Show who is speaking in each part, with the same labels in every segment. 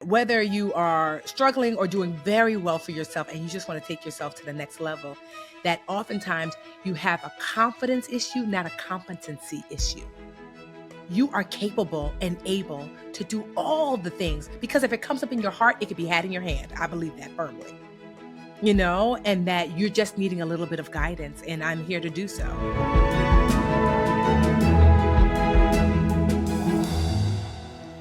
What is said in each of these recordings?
Speaker 1: whether you are struggling or doing very well for yourself and you just want to take yourself to the next level, that oftentimes you have a confidence issue, not a competency issue. You are capable and able to do all the things, because if it comes up in your heart, it could be had in your hand. I believe that firmly, and that you're just needing a little bit of guidance, and I'm here to do so.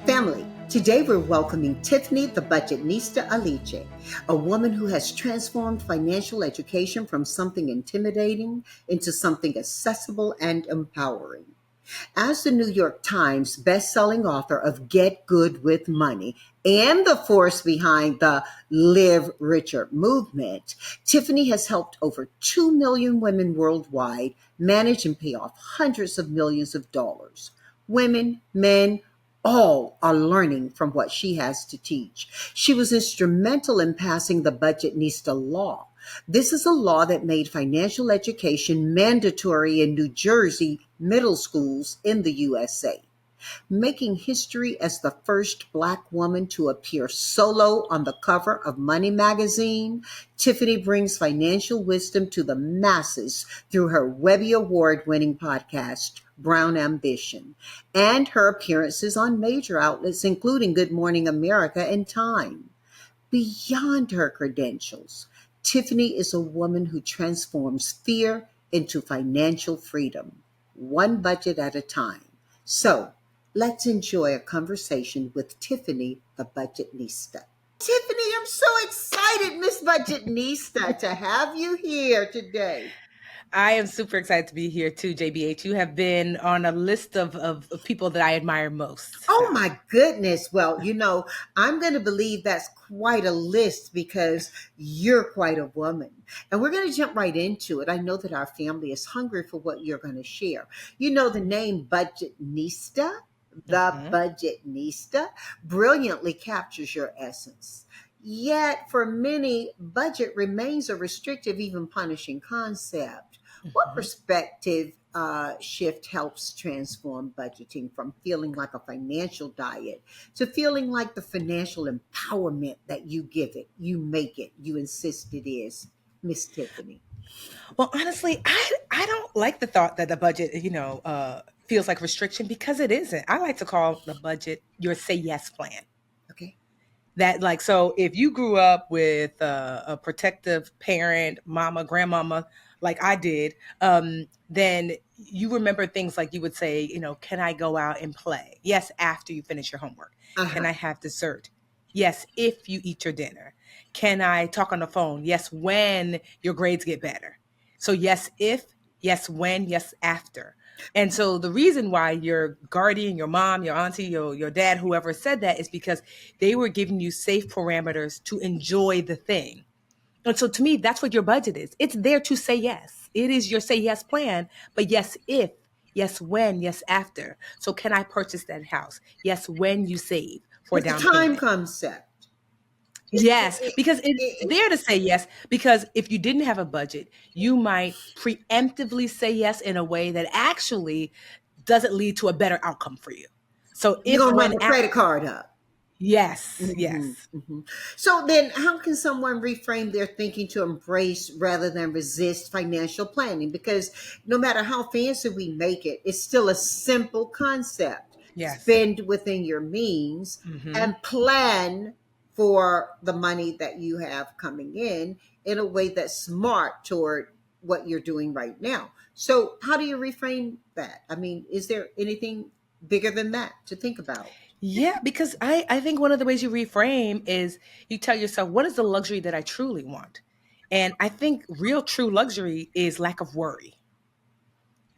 Speaker 2: Family, today we're welcoming Tiffany the Budgetnista Aliche, a woman who has transformed financial education from something intimidating into something accessible and empowering. As the New York Times best-selling author of Get Good with Money and the force behind the Live Richer movement, Tiffany has helped over 2 million women worldwide manage and pay off hundreds of millions of dollars. Women, men, all are learning from what she has to teach. She was instrumental in passing the Budgetnista Law. This is a law that made financial education mandatory in New Jersey middle schools in the USA, making history as the first Black woman to appear solo on the cover of Money magazine. Tiffany brings financial wisdom to the masses through her Webby Award-winning podcast, Brown Ambition, and her appearances on major outlets including Good Morning America and Time. Beyond her credentials, Tiffany is a woman who transforms fear into financial freedom, one budget at a time. So let's enjoy a conversation with Tiffany the Budgetnista. Tiffany, I'm so excited, Miss Budgetnista, to have you here today.
Speaker 1: I am super excited to be here too, JBH. You have been on a list of people that I admire most.
Speaker 2: Oh my goodness. Well, I'm going to believe that's quite a list because you're quite a woman. And we're going to jump right into it. I know that our family is hungry for what you're going to share. The name Budgetnista, Budgetnista, brilliantly captures your essence. Yet for many, budget remains a restrictive, even punishing concept. What perspective shift helps transform budgeting from feeling like a financial diet to feeling like the financial empowerment that you give it, you make it, you insist it is, Miss Tiffany?
Speaker 1: Well, honestly, I don't like the thought that the budget, feels like restriction, because it isn't. I like to call the budget your say yes plan.
Speaker 2: Okay.
Speaker 1: That so if you grew up with a protective parent, mama, grandmama, like I did, then you remember things like you would say, can I go out and play? Yes, after you finish your homework. Can I have dessert? Yes, if you eat your dinner. Can I talk on the phone? Yes, when your grades get better. So yes, if, yes, when, yes, after. And so the reason why your guardian, your mom, your auntie, your dad, whoever said that, is because they were giving you safe parameters to enjoy the thing. And so to me, that's what your budget is. It's there to say yes. It is your say yes plan, but yes, if, yes, when, yes, after. So can I purchase that house? Yes, when you save for
Speaker 2: It's
Speaker 1: down
Speaker 2: a time
Speaker 1: payment.
Speaker 2: concept.
Speaker 1: Yes, because it's there to say yes, because if you didn't have a budget, you might preemptively say yes in a way that actually doesn't lead to a better outcome for you. So
Speaker 2: You're
Speaker 1: if,
Speaker 2: going to run
Speaker 1: when,
Speaker 2: the credit card up.
Speaker 1: yes,
Speaker 2: Mhm,
Speaker 1: yes.
Speaker 2: mhm. So then how can someone reframe their thinking to embrace rather than resist financial planning? Because no matter how fancy we make it, it's still a simple concept.
Speaker 1: Yes.
Speaker 2: Spend within your means and plan for the money that you have coming in a way that's smart toward what you're doing right now. So how do you reframe that? I mean, is there anything bigger than that to think about?
Speaker 1: Yeah, because I think one of the ways you reframe is you tell yourself, what is the luxury that I truly want? And I think real true luxury is lack of worry.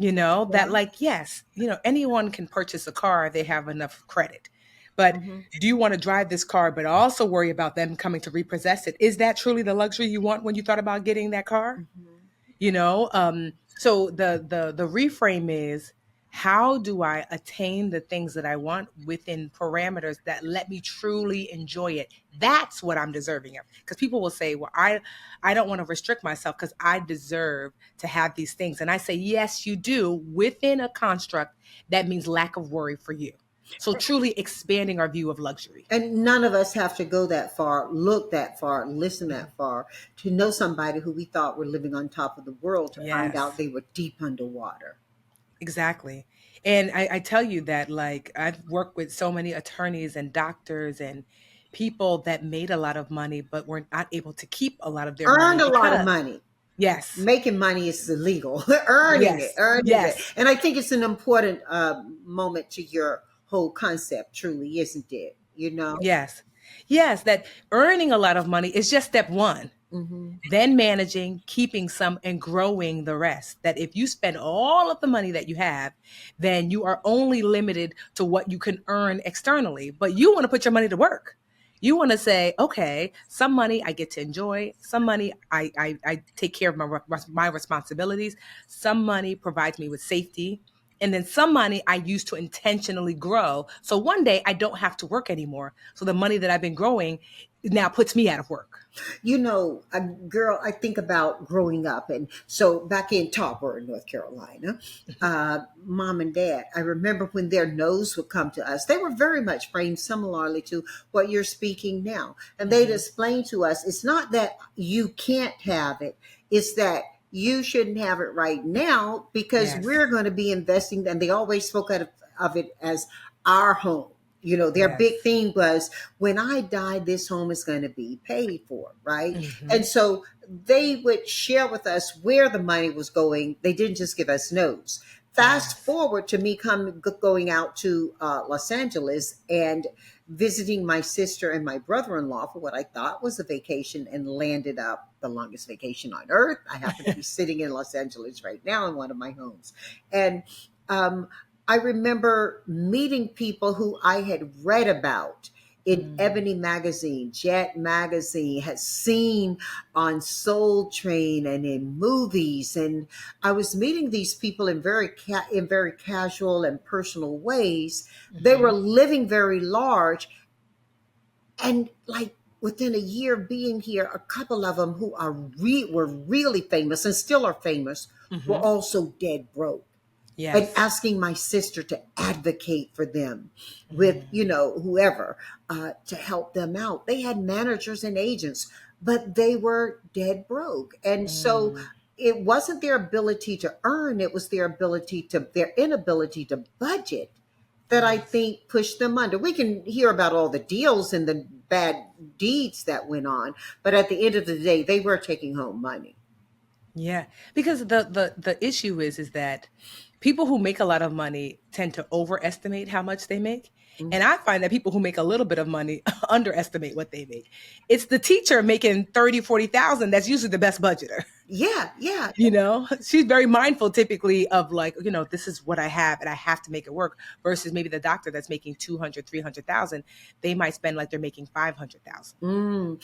Speaker 1: That,
Speaker 2: Yeah.
Speaker 1: like, yes, anyone can purchase a car if they have enough credit. But do you want to drive this car, but also worry about them coming to repossess it? Is that truly the luxury you want when you thought about getting that car? So the reframe is, how do I attain the things that I want within parameters that let me truly enjoy it? That's what I'm deserving of. Because people will say, well, I don't want to restrict myself because I deserve to have these things. And I say, yes, you do, within a construct that means lack of worry for you. So truly expanding our view of luxury.
Speaker 2: And none of us have to go that far, look that far, listen
Speaker 1: Mhm.
Speaker 2: that far to know somebody who we thought were living on top of the world to find out
Speaker 1: Yes.
Speaker 2: they were deep underwater.
Speaker 1: Exactly. And I tell you that, like, I've worked with so many attorneys and doctors and people that made a lot of money, but were not able to keep a lot of their money
Speaker 2: Earned a lot of
Speaker 1: because,
Speaker 2: money.
Speaker 1: yes,
Speaker 2: Making money is illegal.
Speaker 1: yes,
Speaker 2: Earning it.
Speaker 1: yes,
Speaker 2: And I think it's an important moment to your whole concept, truly, isn't it? You know?
Speaker 1: yes, yes, that earning a lot of money is just step one.
Speaker 2: Hmm.
Speaker 1: Then managing, keeping some, and growing the rest. That if you spend all of the money that you have, then you are only limited to what you can earn externally. But you want to put your money to work. You want to say, okay, some money I get to enjoy. Some money I take care of my responsibilities. Some money provides me with safety. And then some money I use to intentionally grow. So one day I don't have to work anymore. So the money that I've been growing now puts me out of work.
Speaker 2: You know, a girl, I think about growing up. And so back in Topper, North Carolina, mom and dad, I remember when their no's would come to us, they were very much framed similarly to what you're speaking now. And they'd
Speaker 1: Mhm.
Speaker 2: explain to us, it's not that you can't have it, it's that you shouldn't have it right now because
Speaker 1: Yes.
Speaker 2: we're going to be investing. And they always spoke of it as our home. You know, their big
Speaker 1: Yes.
Speaker 2: thing was, when I die, this home is going to be paid for, right? And
Speaker 1: Mhm.
Speaker 2: so they would share with us where the money was going. They didn't just give us notes. Fast
Speaker 1: Yes.
Speaker 2: forward to me going out to Los Angeles and visiting my sister and my brother-in-law for what I thought was a vacation, and landed up the longest vacation on earth. I happen to be sitting in Los Angeles right now in one of my homes. And um, I remember meeting people who I had read about in
Speaker 1: Mm.
Speaker 2: Ebony magazine, Jet magazine, had seen on Soul Train and in movies, and I was meeting these people in very casual and personal ways. They were
Speaker 1: Mhm.
Speaker 2: living very large, and like within a year of being here, a couple of them who were really famous and still are famous were
Speaker 1: Mhm.
Speaker 2: also dead broke, and
Speaker 1: Yes.
Speaker 2: asking my sister to advocate for them with, you
Speaker 1: Mm.
Speaker 2: know, whoever, to help them out. They had managers and agents, but they were dead broke. And so
Speaker 1: Mm.
Speaker 2: it wasn't their ability to earn, it was their inability to budget that I
Speaker 1: Yes.
Speaker 2: think pushed them under. We can hear about all the deals and the bad deeds that went on, but at the end of the day, they were taking home money.
Speaker 1: Yeah, because the issue is that people who make a lot of money tend to overestimate how much they make. And I find that people who make a little bit of money underestimate what they make. It's the teacher making 30, 40,000 that's usually the best budgeter.
Speaker 2: Yeah, yeah.
Speaker 1: You know, she's very mindful typically of, like, this is what I have and I have to make it work, versus maybe the doctor that's making 200, 300,000. They might spend like they're making 500,000.
Speaker 2: And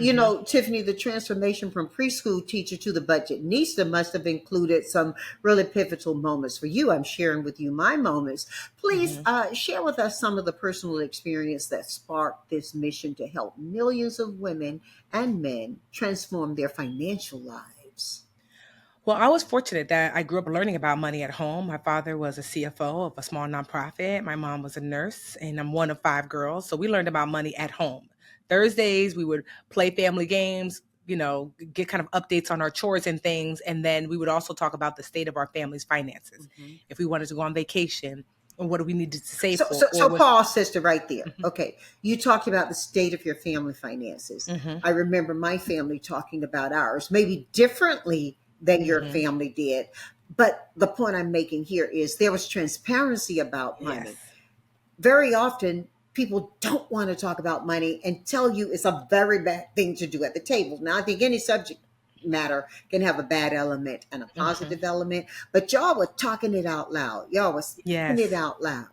Speaker 2: you
Speaker 1: Mm-hmm.
Speaker 2: know, Tiffany, the transformation from preschool teacher to the budgetnista must have included some really pivotal moments for you. I'm sharing with you my moments. Please
Speaker 1: Mm-hmm.
Speaker 2: share with us some of the personal experience that sparked this mission to help millions of women and men transform their financial lives.
Speaker 1: Well, I was fortunate that I grew up learning about money at home. My father was a CFO of a small nonprofit. My mom was a nurse, and I'm one of five girls. So we learned about money at home. Thursdays, we would play family games, get kind of updates on our chores and things. And then we would also talk about the state of our family's finances.
Speaker 2: Mhm.
Speaker 1: If we wanted to go on vacation, and what do we need to save
Speaker 2: So,
Speaker 1: for?
Speaker 2: so,
Speaker 1: Or
Speaker 2: so,
Speaker 1: was,
Speaker 2: pause, sister, right there.
Speaker 1: Mhm.
Speaker 2: Okay, you talked about the state of your family finances.
Speaker 1: Mhm.
Speaker 2: I remember my family talking about ours, maybe differently than your
Speaker 1: Mhm.
Speaker 2: family did. But the point I'm making here is there was transparency about
Speaker 1: Yes.
Speaker 2: money. Very often, people don't want to talk about money and tell you it's a very bad thing to do at the table. Now, I think any subject matter can have a bad element and a
Speaker 1: Mhm.
Speaker 2: positive element, but y'all were talking it out loud. Y'all was speaking it
Speaker 1: Yes.
Speaker 2: out loud.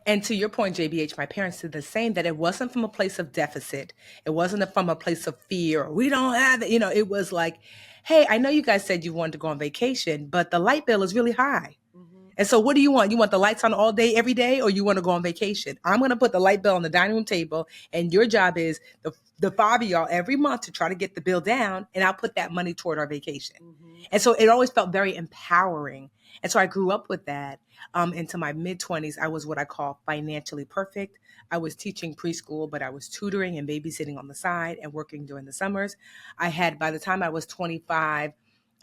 Speaker 1: And to your point, JBH, my parents did the same, that it wasn't from a place of deficit. It wasn't from a place of fear. We don't have it. It was like, hey, I know you guys said you wanted to go on vacation, but the light bill is really high.
Speaker 2: Mhm.
Speaker 1: And so what do you want? You want the lights on all day, every day, or you want to go on vacation? I'm going to put the light bill on the dining room table. And your job is the five of y'all every month to try to get the bill down. And I'll put that money toward our vacation.
Speaker 2: Mhm.
Speaker 1: And so it always felt very empowering. And so I grew up with that. Into my mid 20s, I was what I call financially perfect. I was teaching preschool, but I was tutoring and babysitting on the side and working during the summers. By the time I was 25,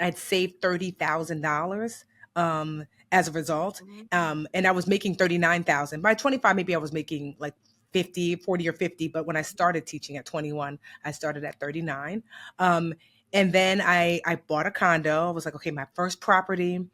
Speaker 1: I'd saved $30,000 as a result. And I was making 39,000. By 25, maybe I was making like 50, 40 or 50. But when I started teaching at 21, I started at 39. And then I bought a condo. I was like, okay, my first property.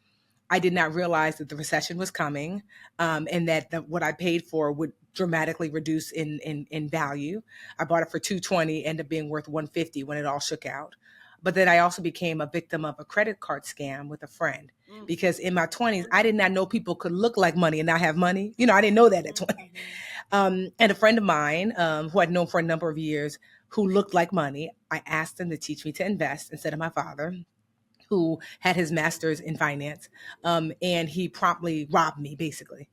Speaker 1: I did not realize that the recession was coming, and that what I paid for would dramatically reduce in value. I bought it for 220, ended up being worth 150 when it all shook out. But then I also became a victim of a credit card scam with a friend, because in my 20s, I did not know people could look like money and not have money. I didn't know that at 20. And a friend of mine, who I'd known for a number of years, who looked like money, I asked him to teach me to invest instead of my father, who had his master's in finance. And he promptly robbed me, basically.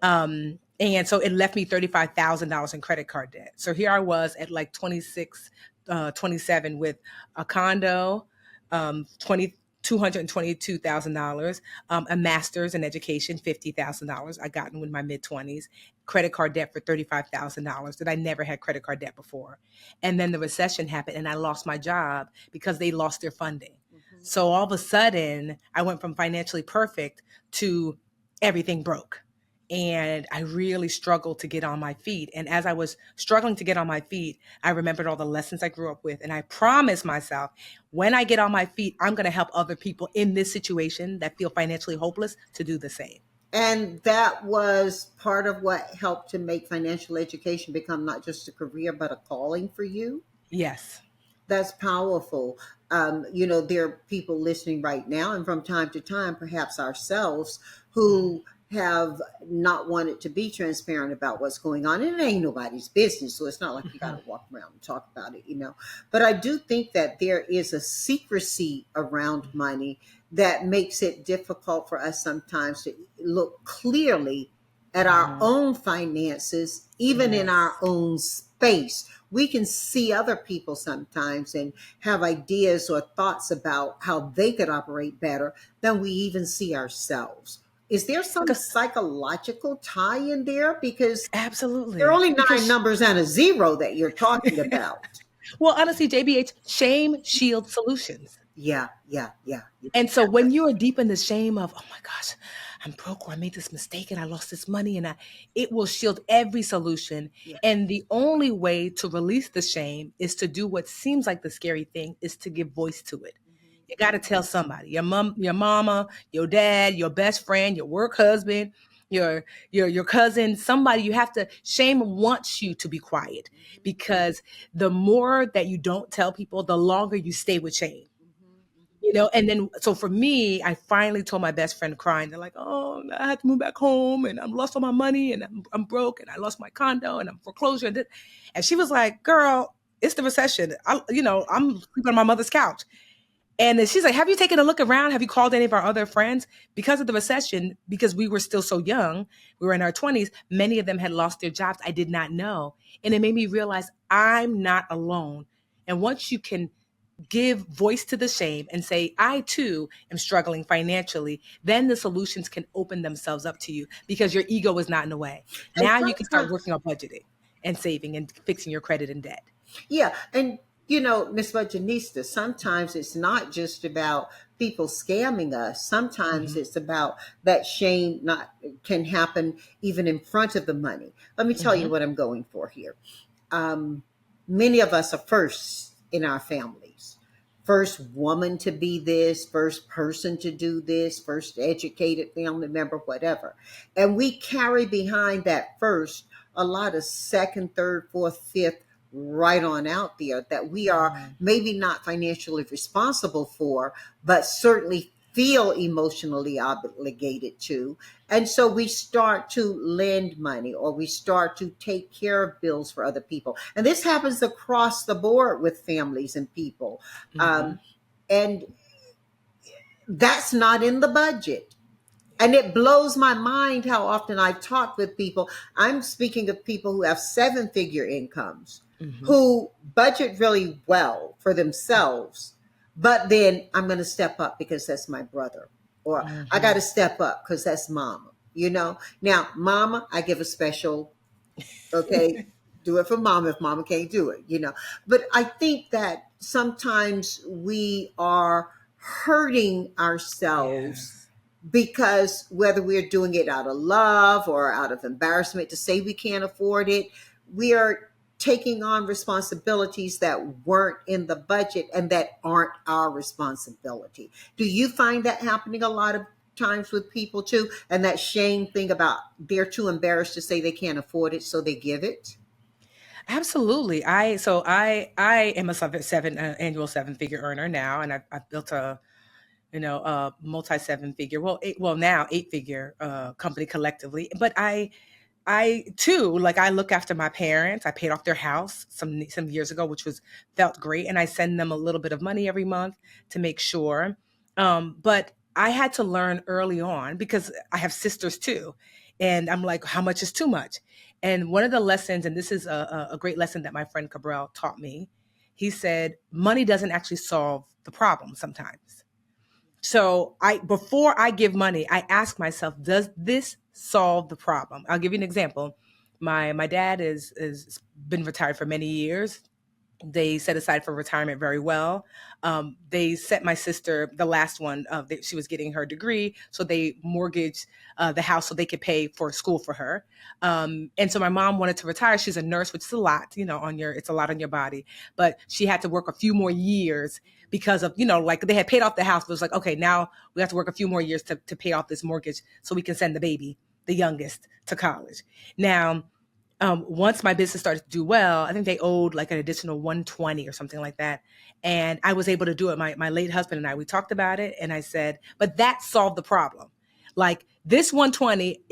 Speaker 1: And so it left me $35,000 in credit card debt. So here I was at like 26, 27, with a condo, 20, $222,000, a master's in education, $50,000 I got in my mid 20s, credit card debt for $35,000 that I never had credit card debt before. And then the recession happened and I lost my job because they lost their funding. So all of a sudden, I went from financially perfect to everything broke. And I really struggled to get on my feet. And as I was struggling to get on my feet, I remembered all the lessons I grew up with. And I promised myself, when I get on my feet, I'm going to help other people in this situation that feel financially hopeless to do the same.
Speaker 2: And that was part of what helped to make financial education become not just a career, but a calling for you.
Speaker 1: Yes.
Speaker 2: That's powerful. There are people listening right now, and from time to time, perhaps ourselves, who have not wanted to be transparent about what's going on. And it ain't nobody's business, so it's not like you got to walk around and talk about it. But I do think that there is a secrecy around money that makes it difficult for us sometimes to look clearly at our own finances, even in our own space. We can see other people sometimes and have ideas or thoughts about how they could operate better than we even see ourselves. Is there some psychological tie in there? Because
Speaker 1: Absolutely.
Speaker 2: there are only nine numbers and a zero that you're talking about.
Speaker 1: Well, honestly, JBH, shame shields solutions.
Speaker 2: Yeah.
Speaker 1: And so when you are deep in the shame of, oh my gosh, I'm broke, or I made this mistake and I lost this money, and it will shield every solution.
Speaker 2: Yeah.
Speaker 1: And the only way to release the shame is to do what seems like the scary thing, is to give voice to it. You got to tell somebody, your mom, your mama, your dad, your best friend, your work husband, your cousin, somebody. You have to. Shame wants you to be quiet, because the more that you don't tell people, the longer you stay with shame. And then, so for me, I finally told my best friend, crying. They're like, oh, I had to move back home and I'm lost all my money and I'm broke and I lost my condo and I'm foreclosure. And she was like, girl, it's the recession. I'm sleeping on my mother's couch. And then she's like, have you taken a look around? Have you called any of our other friends? Because of the recession, because we were still so young, we were in our 20s, many of them had lost their jobs. I did not know. And it made me realize I'm not alone. And once you can give voice to the shame and say, I too am struggling financially, then the solutions can open themselves up to you, because your ego is not in the way. Now you can start working on budgeting and saving and fixing your credit and debt.
Speaker 2: Yeah. And Miss Budgetnista, sometimes it's not just about people scamming us. Sometimes it's about that shame can happen even in front of the money. Let me tell you what I'm going for here. Many of us are firsts in our families. First woman to be this, first person to do this, first educated family member, whatever. And we carry behind that first a lot of second, third, fourth, fifth, right on out there that we are maybe not financially responsible for, but certainly feel emotionally obligated to. And so we start to lend money, or we start to take care of bills for other people. And this happens across the board with families and people. And that's not in the budget. And it blows my mind how often I've talked with people. I'm speaking of people who have 7-figure incomes, who budget really well for themselves. But then I'm going to step up because that's my brother. or I got
Speaker 1: Hmm.
Speaker 2: to step up because that's mama. Now mama, I give a special, okay, do it for mama if mama can't do it. But I think that sometimes we are hurting ourselves
Speaker 1: Yes.
Speaker 2: because whether we're doing it out of love or out of embarrassment to say we can't afford it, we are taking on responsibilities that weren't in the budget and that aren't our responsibility. Do you find that happening a lot of times with people too? And that shame thing about they're too embarrassed to say they can't afford it, so they give it?
Speaker 1: Absolutely. I am a annual seven figure earner now, and I've built a multi seven figure, well now 8 figure company collectively. But I too, like, I look after my parents. I paid off their house some years ago, which was felt great, and I send them a little bit of money every month to make sure. But I had to learn early on because I have sisters too, and I'm like, how much is too much? And one of the lessons, and this is a great lesson that my friend Cabral taught me. He said, money doesn't actually solve the problem sometimes. So before I give money, I ask myself, does this solve the problem? I'll give you an example. My dad is been retired for many years. They set aside for retirement very well. They set my sister, the last one, she was getting her degree, so they mortgaged the house so they could pay for school for her. And so my mom wanted to retire. She's a nurse, which is a lot, it's a lot on your body. But she had to work a few more years because of, like, they had paid off the house. But it was like, okay, now we have to work a few more years to pay off this mortgage so we can send the baby, the youngest, to college. Now, once my business started to do well, I think they owed like an additional 120 or something like that. And I was able to do it. My late husband and I, we talked about it, and I said, but that solved the problem. Like, this 120,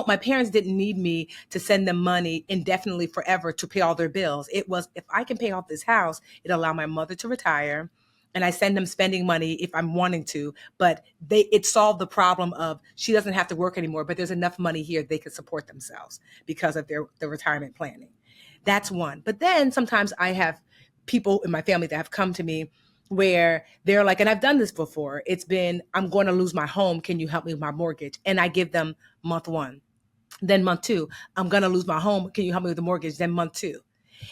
Speaker 1: my parents didn't need me to send them money indefinitely forever to pay all their bills. It was, if I can pay off this house, it allowed my mother to retire, and I send them spending money if I'm wanting to, but it solved the problem of, she doesn't have to work anymore, but there's enough money here they could support themselves because of their retirement planning. That's one. But then sometimes I have people in my family that have come to me where they're like, and I've done this before. It's been, I'm going to lose my home. Can you help me with my mortgage? And I give them month one. Then month two, I'm going to lose my home. Can you help me with the mortgage? Then month two.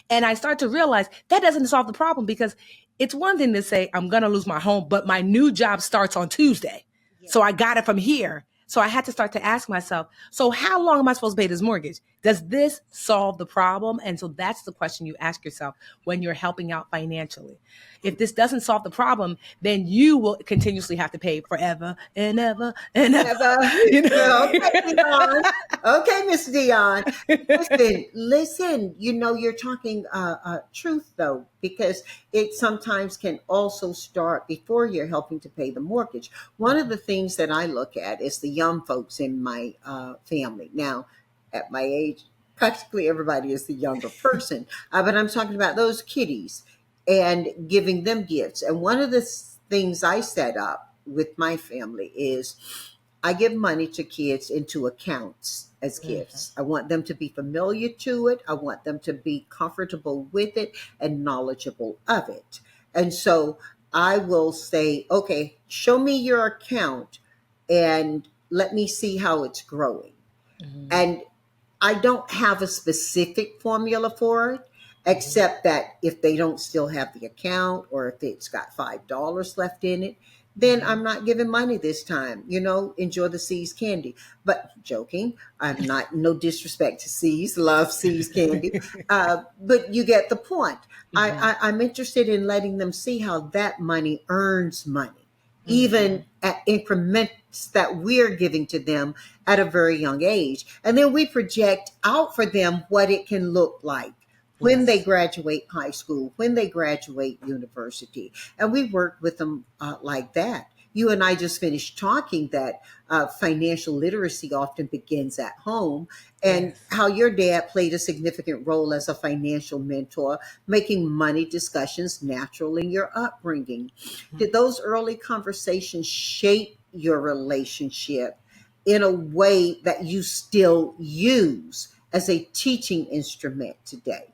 Speaker 1: And I start to realize that doesn't solve the problem, because it's one thing to say, I'm going to lose my home, but my new job starts on Tuesday.
Speaker 2: Yeah.
Speaker 1: So I got it from here. So I had to start to ask myself, so how long am I supposed to pay this mortgage? Does this solve the problem? And so that's the question you ask yourself when you're helping out financially. If this doesn't solve the problem, then you will continuously have to pay forever and ever and ever.
Speaker 2: Never.
Speaker 1: You
Speaker 2: Okay, Dion.
Speaker 1: know?
Speaker 2: Okay, Miss Dion. Listen. You're talking truth though, because it sometimes can also start before you're helping to pay the mortgage. One of the things that I look at is the young folks in my family. Now, at my age, practically everybody is the younger person, but I'm talking about those kiddies and giving them gifts. And one of the things I set up with my family is I give money to kids into accounts as
Speaker 1: Mhm.
Speaker 2: gifts. I want them to be familiar to it. I want them to be comfortable with it and knowledgeable of it. And so I will say, okay, show me your account and let me see how it's growing.
Speaker 1: Mhm.
Speaker 2: And I don't have a specific formula for it,
Speaker 1: Mhm.
Speaker 2: except that if they don't still have the account or if it's got $5 left in it, then
Speaker 1: Mhm.
Speaker 2: I'm not giving money this time. Enjoy the C's candy. But joking, I'm not, no disrespect to C's, love C's candy. But you get the point.
Speaker 1: Mhm.
Speaker 2: I'm interested in letting them see how that money earns money, even
Speaker 1: Mhm.
Speaker 2: at increments that we're giving to them at a very young age. And then we project out for them what it can look like when they
Speaker 1: Yes.
Speaker 2: graduate high school, when they graduate university. And we work with them like that. You and I just finished talking that financial literacy often begins at home, and
Speaker 1: Yes.
Speaker 2: how your dad played a significant role as a financial mentor, making money discussions natural in your upbringing.
Speaker 1: Mhm.
Speaker 2: Did those early conversations shape your relationship in a way that you still use as a teaching instrument today?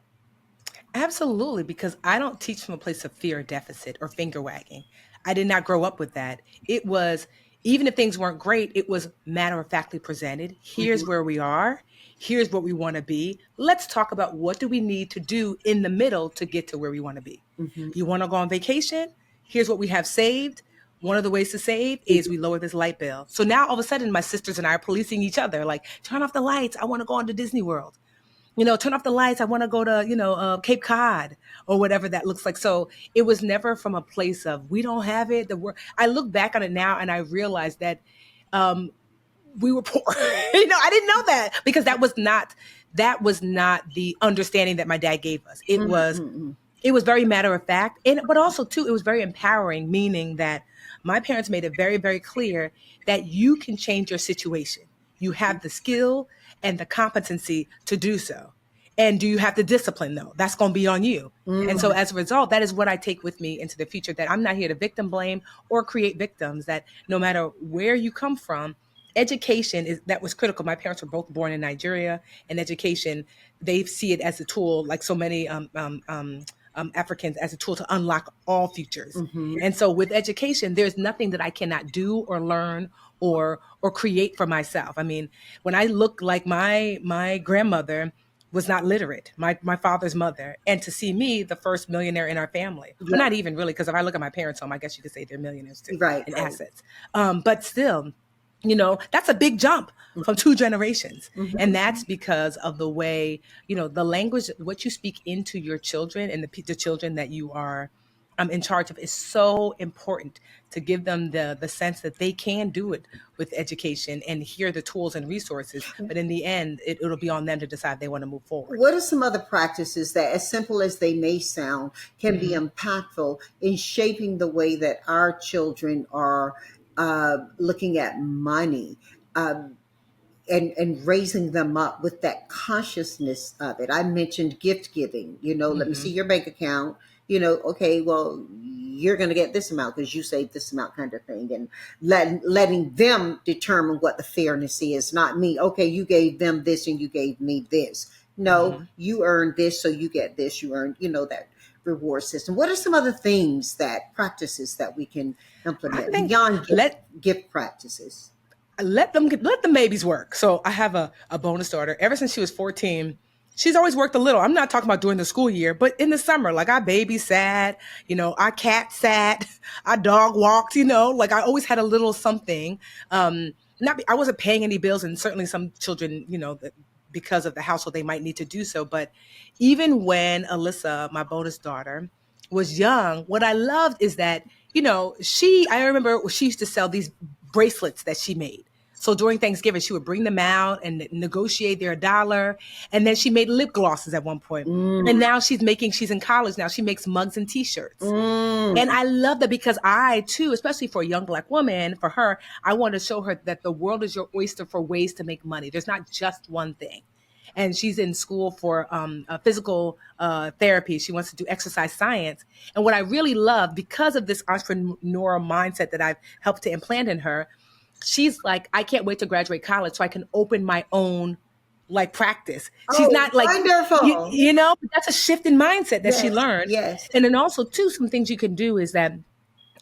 Speaker 1: Absolutely, because I don't teach from a place of fear or deficit or finger wagging. I did not grow up with that. It was, Even if things weren't great, it was matter of factly presented. Here's where we are. Here's what we want to be. Let's talk about what do we need to do in the middle to get to where we want to be. You want to go on vacation? Here's what we have saved. One of the ways to save is we lower this light bill. So now all of a sudden, my sisters and I are policing each other. Like, turn off the lights. I want to go on to Disney World. Turn off the lights. I want to go to, Cape Cod or whatever that looks like. So it was never from a place of we don't have it. I look back on it now and I realize that we were poor. I didn't know that because that was not the understanding that my dad gave us. It was very matter of fact, but also too, it was very empowering, meaning that my parents made it very, very clear that you can change your situation. You have the skill and the competency to do so. And do you have the discipline though? That's going to be on you. And so as a result, that is what I take with me into the future, that I'm not here to victim blame or create victims, that no matter where you come from, education that was critical. My parents were both born in Nigeria, and education, they see it as a tool, like so many Africans, as a tool to unlock all futures. And so with education, there's nothing that I cannot do or learn or create for myself. I mean, when I look like my grandmother was not literate, my father's mother, and to see me, the first millionaire in our family, well, not even really, because if I look at my parents' home, I guess you could say they're millionaires too, in assets. But still, that's a big jump from 2 generations. And that's because of the way, the language, what you speak into your children and the children that you are in charge of is so important, to give them the sense that they can do it with education and hear the tools and resources. But in the end, it'll be on them to decide they want to move forward.
Speaker 2: What are some other practices that, as simple as they may sound, can be impactful in shaping the way that our children are looking at money, and raising them up with that consciousness of it? I mentioned gift giving. Let me see your bank account. Okay, well, you're going to get this amount because you saved this amount, kind of thing. And letting them determine what the fairness is, not me. Okay, you gave them this and you gave me this. No, you earned this, so you get this. You earned, that reward system. What are some other practices that we can implement beyond gift practices?
Speaker 1: Let them babies work. So I have a bonus daughter. Ever since she was 14, she's always worked a little. I'm not talking about during the school year, but in the summer, like I babysat, I cat sat, I dog walked, like I always had a little something. I wasn't paying any bills, and certainly some children, because of the household, they might need to do so. But even when Alyssa, my bonus daughter, was young, what I loved is that, I remember she used to sell these bracelets that she made. So during Thanksgiving, she would bring them out and negotiate their $1. And then she made lip glosses at one point. And now she's in college now. She makes mugs and t-shirts. And I love that because I too, especially for a young Black woman, for her, I want to show her that the world is your oyster for ways to make money. There's not just one thing. And she's in school for physical therapy. She wants to do exercise science. And what I really love, because of this entrepreneurial mindset that I've helped to implant in her, she's like, I can't wait to graduate college so I can open my own practice. She's not like,
Speaker 2: wonderful.
Speaker 1: But that's a shift in mindset that she learned.
Speaker 2: Yes.
Speaker 1: And then also too, some things you can do is that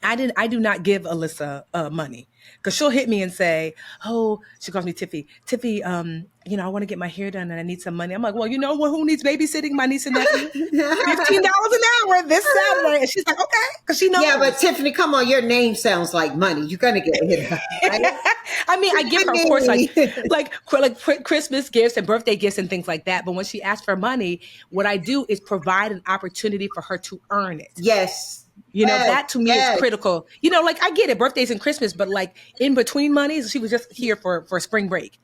Speaker 1: I do not give Alyssa money, because she'll hit me and say, oh, she calls me Tiffy. Tiffy, I want to get my hair done and I need some money. I'm like, well, who needs babysitting? My niece and nephew. $15 an hour this Saturday. And she's like, okay, because she knows.
Speaker 2: Yeah, but Tiffany, come on, your name sounds like money. You're gonna get it. Right?
Speaker 1: I mean, I give her, of course, like Christmas gifts and birthday gifts and things like that. But when she asks for money, what I do is provide an opportunity for her to earn it.
Speaker 2: Yes.
Speaker 1: That to me is critical. I get it, birthdays and Christmas, but in between monies, she was just here for spring break.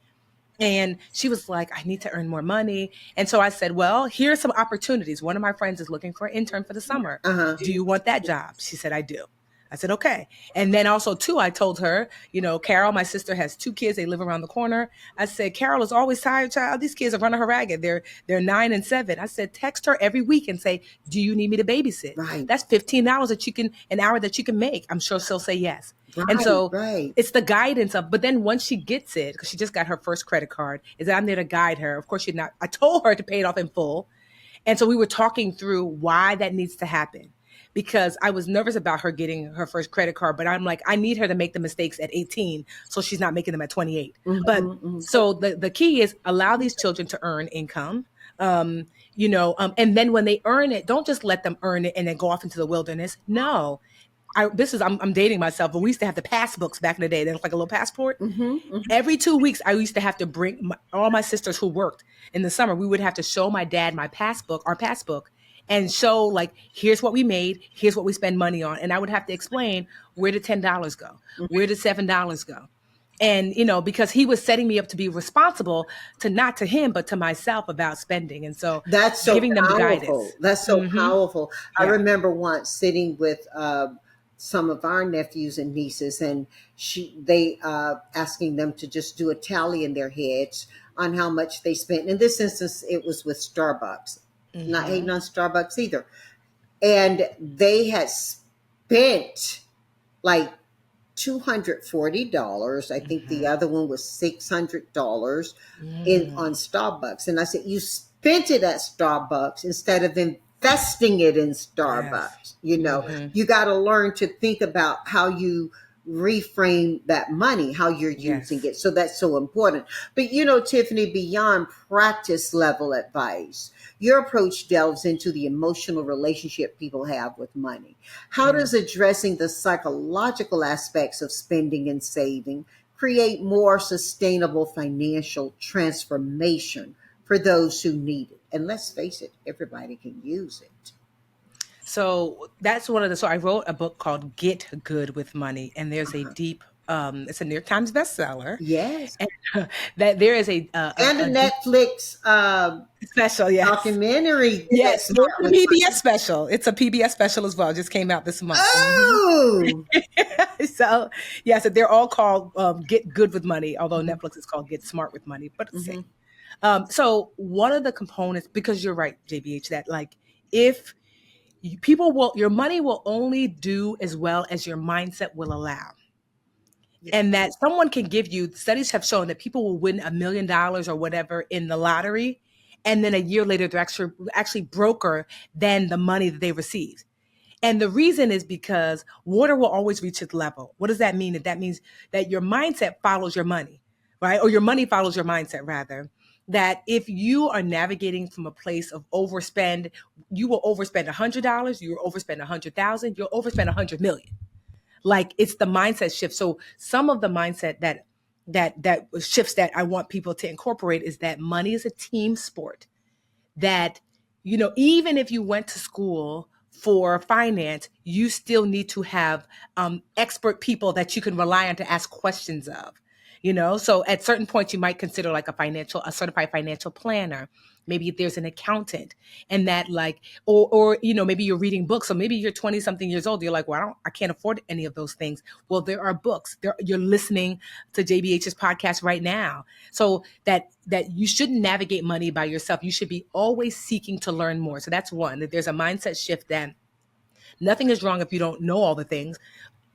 Speaker 1: And she was like, I need to earn more money. And so I said, well, here's some opportunities. One of my friends is looking for an intern for the summer. Do you want that job? She said, I do. I said, okay. And then also too, I told her, Carol, my sister, has 2 kids. They live around the corner. I said, Carol is always tired, child. These kids are running her ragged. They're 9 and 7. I said, text her every week and say, do you need me to babysit?
Speaker 2: Right.
Speaker 1: That's $15 an hour that you can make. I'm sure she'll say yes. Right, and so it's the guidance of, but then once she gets it, because she just got her first credit card, is that I'm there to guide her. Of course, I told her to pay it off in full. And so we were talking through why that needs to happen. because I was nervous about her getting her first credit card, but I'm like, I need her to make the mistakes at 18 so she's not making them at 28. But
Speaker 2: Mm-hmm.
Speaker 1: so the key is allow these children to earn income. And then when they earn it, don't just let them earn it and then go off into the wilderness. No, I'm dating myself, but we used to have the passbooks back in the day. That was like a little passport.
Speaker 2: Mm-hmm.
Speaker 1: Every 2 weeks, I used to have to bring all my sisters who worked in the summer. We would have to show my dad our passbook, and show like, here's what we made, here's what we spend money on, and I would have to explain, where did $10 go, where did $7 go, and because he was setting me up to be responsible to not to him but to myself about spending, and so
Speaker 2: That's so
Speaker 1: giving them the
Speaker 2: powerful.
Speaker 1: guidance.
Speaker 2: That's so
Speaker 1: Hmm.
Speaker 2: powerful. I
Speaker 1: Yeah.
Speaker 2: remember once sitting with some of our nephews and nieces, and they asking them to just do a tally in their heads on how much they spent. In this instance, it was with Starbucks. Not hating
Speaker 1: Hmm.
Speaker 2: on Starbucks either. And they had spent like $240. I think the
Speaker 1: Hmm.
Speaker 2: other one was $600 in on
Speaker 1: Mm.
Speaker 2: Starbucks. And I said, you spent it at Starbucks instead of investing it in
Speaker 1: Yes.
Speaker 2: Starbucks.
Speaker 1: Hmm.
Speaker 2: You got to learn to think about how you reframe that money, how you're using
Speaker 1: Yes.
Speaker 2: it. So that's so important. But Tiffany, beyond practice level advice, your approach delves into the emotional relationship people have with money. How
Speaker 1: Yeah.
Speaker 2: does addressing the psychological aspects of spending and saving create more sustainable financial transformation for those who need it? And let's face it, everybody can use it.
Speaker 1: So that's so I wrote a book called Get Good with Money, and there's a
Speaker 2: Uh-huh.
Speaker 1: deep, it's a New York Times bestseller,
Speaker 2: Yes.
Speaker 1: and that there is
Speaker 2: And a
Speaker 1: a deep
Speaker 2: Netflix
Speaker 1: special. Yes.
Speaker 2: documentary, Get
Speaker 1: Yes.
Speaker 2: Smart
Speaker 1: It's a
Speaker 2: with
Speaker 1: PBS
Speaker 2: Money.
Speaker 1: special. It's a PBS special as well. It just came out this month. Mhm.
Speaker 2: Oh,
Speaker 1: So, yeah, so they're all called Get Good with Money, although
Speaker 2: mhm,
Speaker 1: Netflix is called Get Smart with Money, but it's the
Speaker 2: mhm.
Speaker 1: same. So one of the components, because you're right, JBH, that like, if your money will only do as well as your mindset will allow.
Speaker 2: Yeah.
Speaker 1: And that someone can give you, studies have shown that people will win $1 million or whatever in the lottery. And then a year later, they're actually broker than the money that they received. And the reason is because water will always reach its level. What does that mean? That means that your mindset follows your money, right? Or your money follows your mindset, rather. That if you are navigating from a place of overspend, you will overspend $100, you will overspend 100,000, you'll overspend 100 million. Like, it's the mindset shift. So some of the mindset that shifts that I want people to incorporate is that money is a team sport. That, even if you went to school for finance, you still need to have expert people that you can rely on to ask questions of. So at certain points, you might consider like a certified financial planner. Maybe there's an accountant, and that, like, or maybe you're reading books. So maybe you're 20 something years old. You're like, well, I can't afford any of those things. Well, there are books. You're listening to JBH's podcast right now. So that you shouldn't navigate money by yourself. You should be always seeking to learn more. So that's one. That there's a mindset shift that nothing is wrong if you don't know all the things.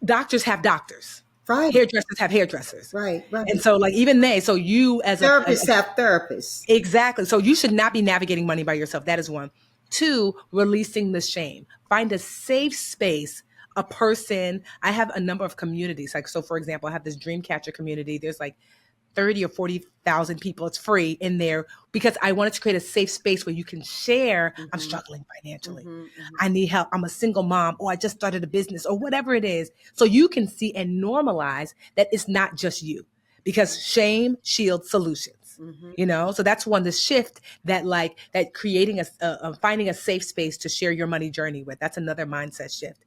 Speaker 1: Doctors have doctors.
Speaker 2: Right,
Speaker 1: Hairdressers have hairdressers.
Speaker 2: right,
Speaker 1: And
Speaker 2: right.
Speaker 1: so, like, even so you as
Speaker 2: Therapists have therapists.
Speaker 1: exactly. So you should not be navigating money by yourself. That is one. Two, releasing the shame. Find a safe space, a person. I have a number of communities. Like, so for example, I have this Dreamcatcher community. There's like 30 or 40,000 people. It's free in there because I wanted to create a safe space where you can share. I'm
Speaker 2: Hmm.
Speaker 1: struggling financially.
Speaker 2: Hmm.
Speaker 1: I need help. I'm a single mom, or I just started a business, or whatever it is. So you can see and normalize that it's not just you, because shame shields solutions.
Speaker 2: Hmm.
Speaker 1: So that's one, the shift that, like, that creating finding a safe space to share your money journey with. That's another mindset shift.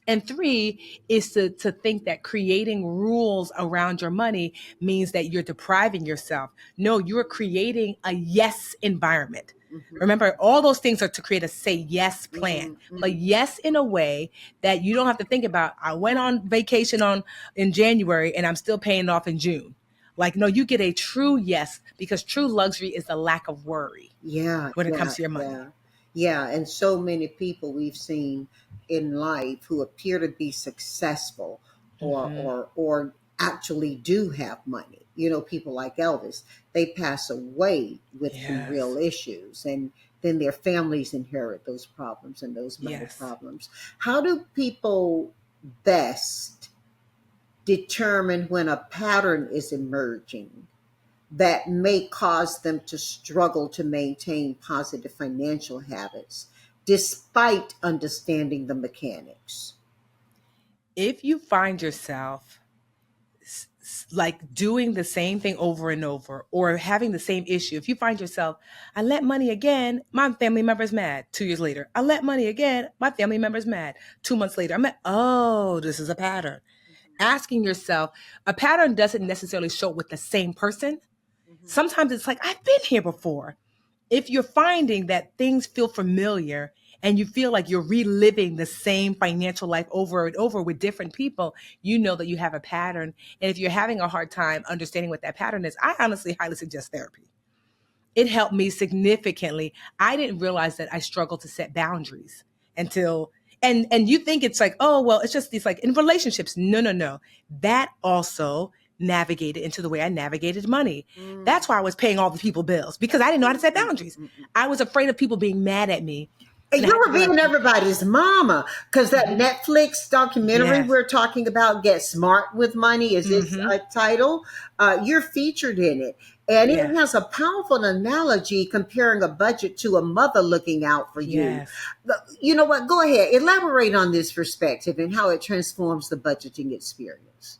Speaker 1: And three is to think that creating rules around your money means that you're depriving yourself. No, you're creating a yes environment.
Speaker 2: Hmm.
Speaker 1: Remember, all those things are to create a say yes plan,
Speaker 2: Hmm.
Speaker 1: but yes in a way that you don't have to think about, I went on vacation in January and I'm still paying it off in June. Like, no, you get a true yes, because true luxury is the lack of worry
Speaker 2: Yeah,
Speaker 1: when it
Speaker 2: yeah,
Speaker 1: comes to your money.
Speaker 2: yeah, yeah. And so many people we've seen in life who appear to be successful, or
Speaker 1: Hmm.
Speaker 2: or actually do have money. People like Elvis, they pass away with some real
Speaker 1: Yes.
Speaker 2: issues, and then their families inherit those problems and those money
Speaker 1: Yes.
Speaker 2: problems. How do people best determine when a pattern is emerging that may cause them to struggle to maintain positive financial habits despite understanding the mechanics?
Speaker 1: If you find yourself like doing the same thing over and over or having the same issue, if you find yourself, I lent money again, my family member's mad. 2 years later, I lent money again, my family member's mad. 2 months later, I'm at, oh, this is a pattern. Asking yourself, a pattern doesn't necessarily show with the same person.
Speaker 2: Mhm.
Speaker 1: Sometimes it's like, I've been here before. If you're finding that things feel familiar and you feel like you're reliving the same financial life over and over with different people, you know that you have a pattern. And if you're having a hard time understanding what that pattern is, I honestly highly suggest therapy. It helped me significantly. I didn't realize that I struggled to set boundaries until and you think it's like, oh, well, it's just these like in relationships. No, no, no. That also navigated into the way I navigated money.
Speaker 2: Mm.
Speaker 1: That's why I was paying all the people bills because I didn't know how to set boundaries. I was afraid of people being mad at me.
Speaker 2: And
Speaker 1: And I
Speaker 2: you
Speaker 1: had to
Speaker 2: were
Speaker 1: realize,
Speaker 2: being everybody's mama because that
Speaker 1: mhm,
Speaker 2: Netflix documentary
Speaker 1: yes,
Speaker 2: we're talking about, Get Smart with Money, is its
Speaker 1: hmm,
Speaker 2: title. You're featured in it. And it
Speaker 1: yeah,
Speaker 2: has a powerful analogy comparing a budget to a mother looking out for you.
Speaker 1: yes.
Speaker 2: You know what? Go ahead. Elaborate on this perspective and how it transforms the budgeting experience.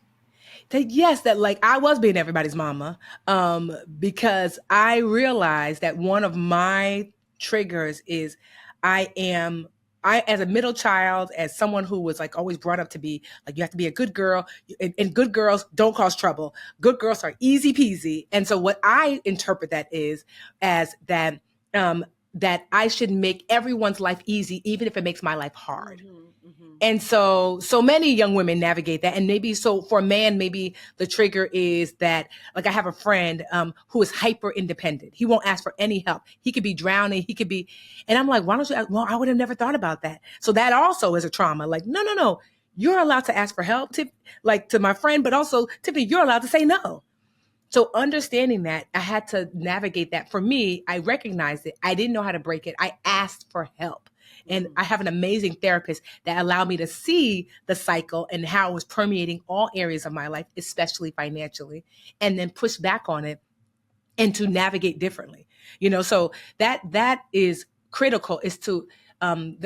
Speaker 1: That yes, that like I was being everybody's mama, because I realized that one of my triggers is I am I as a middle child, as someone who was like always brought up to be like you have to be a good girl, and good girls don't cause trouble. Good girls are easy peasy, and so what I interpret that is as that that I should make everyone's life easy, even if it makes my life hard.
Speaker 2: Hmm. Hmm.
Speaker 1: And so many young women navigate that. And maybe so for a man, maybe the trigger is that, like I have a friend who is hyper independent. He won't ask for any help. He could be drowning. He could be, and I'm like, why don't you ask? Well, I would have never thought about that. So that also is a trauma. Like, no, no, no. You're allowed to ask for help, like to my friend, but also Tiffany, you're allowed to say no. So understanding that, I had to navigate that. For me, I recognized it. I didn't know how to break it. I asked for help. And
Speaker 2: Hmm.
Speaker 1: I have an amazing therapist that allowed me to see the cycle and how it was permeating all areas of my life, especially financially, and then push back on it and to navigate differently. So that is critical is to I'm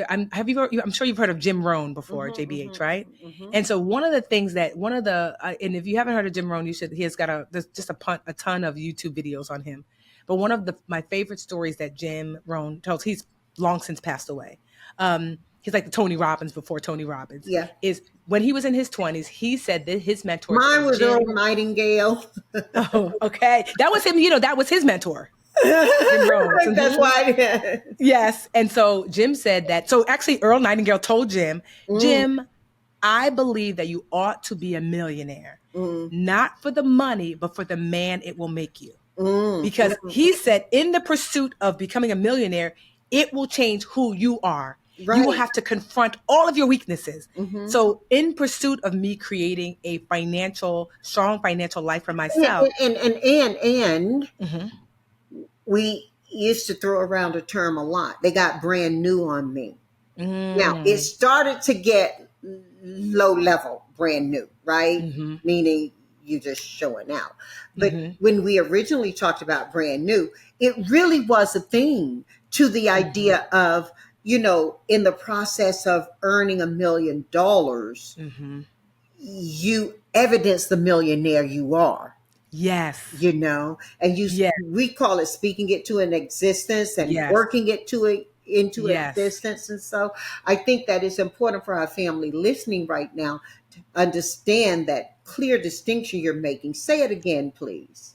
Speaker 1: sure you've heard of Jim Rohn before,
Speaker 2: Hmm.
Speaker 1: JBH, right?
Speaker 2: Hmm. Hmm.
Speaker 1: And so one of the things that one of the and if you haven't heard of Jim Rohn, you should. He has got there's just a ton of YouTube videos on him. But one of my favorite stories that Jim Rohn tells, he's long since passed away. He's like the Tony Robbins before Tony Robbins.
Speaker 2: Yeah.
Speaker 1: Is when he was in his 20s, he said that his mentor
Speaker 2: Mine
Speaker 1: said,
Speaker 2: was Earl
Speaker 1: Jim,
Speaker 2: Nightingale.
Speaker 1: oh, okay. That was him, that was his mentor, Jim
Speaker 2: I
Speaker 1: Rohn.
Speaker 2: think that's
Speaker 1: Mhm.
Speaker 2: why I did.
Speaker 1: Yes. And so Jim said that. So actually, Earl Nightingale told Jim,
Speaker 2: Mm,
Speaker 1: Jim, I believe that you ought to be a millionaire,
Speaker 2: mm,
Speaker 1: not for the money, but for the man it will make you.
Speaker 2: mm,
Speaker 1: Because he said, in the pursuit of becoming a millionaire, it will change who you are. You will
Speaker 2: right.
Speaker 1: have to confront all of your weaknesses.
Speaker 2: Hmm.
Speaker 1: So, in pursuit of me creating a strong financial life for
Speaker 2: And,
Speaker 1: myself,
Speaker 2: and
Speaker 1: mhm,
Speaker 2: we used to throw around a term a lot. They got brand new on me. Now it
Speaker 1: mm,
Speaker 2: started to get low level, brand new, right?
Speaker 1: mhm,
Speaker 2: Meaning you just showing out. But
Speaker 1: mhm,
Speaker 2: when we originally talked about brand new, it really was a thing to the
Speaker 1: mhm,
Speaker 2: idea of, in the process of earning $1 million,
Speaker 1: mhm.
Speaker 2: you evidence the millionaire you are,
Speaker 1: Yes,
Speaker 2: and
Speaker 1: yes,
Speaker 2: we call it speaking it to an existence and
Speaker 1: yes,
Speaker 2: working it into
Speaker 1: yes.
Speaker 2: existence. And so I think that it's important for our family listening right now to understand that clear distinction you're making. Say it again, please.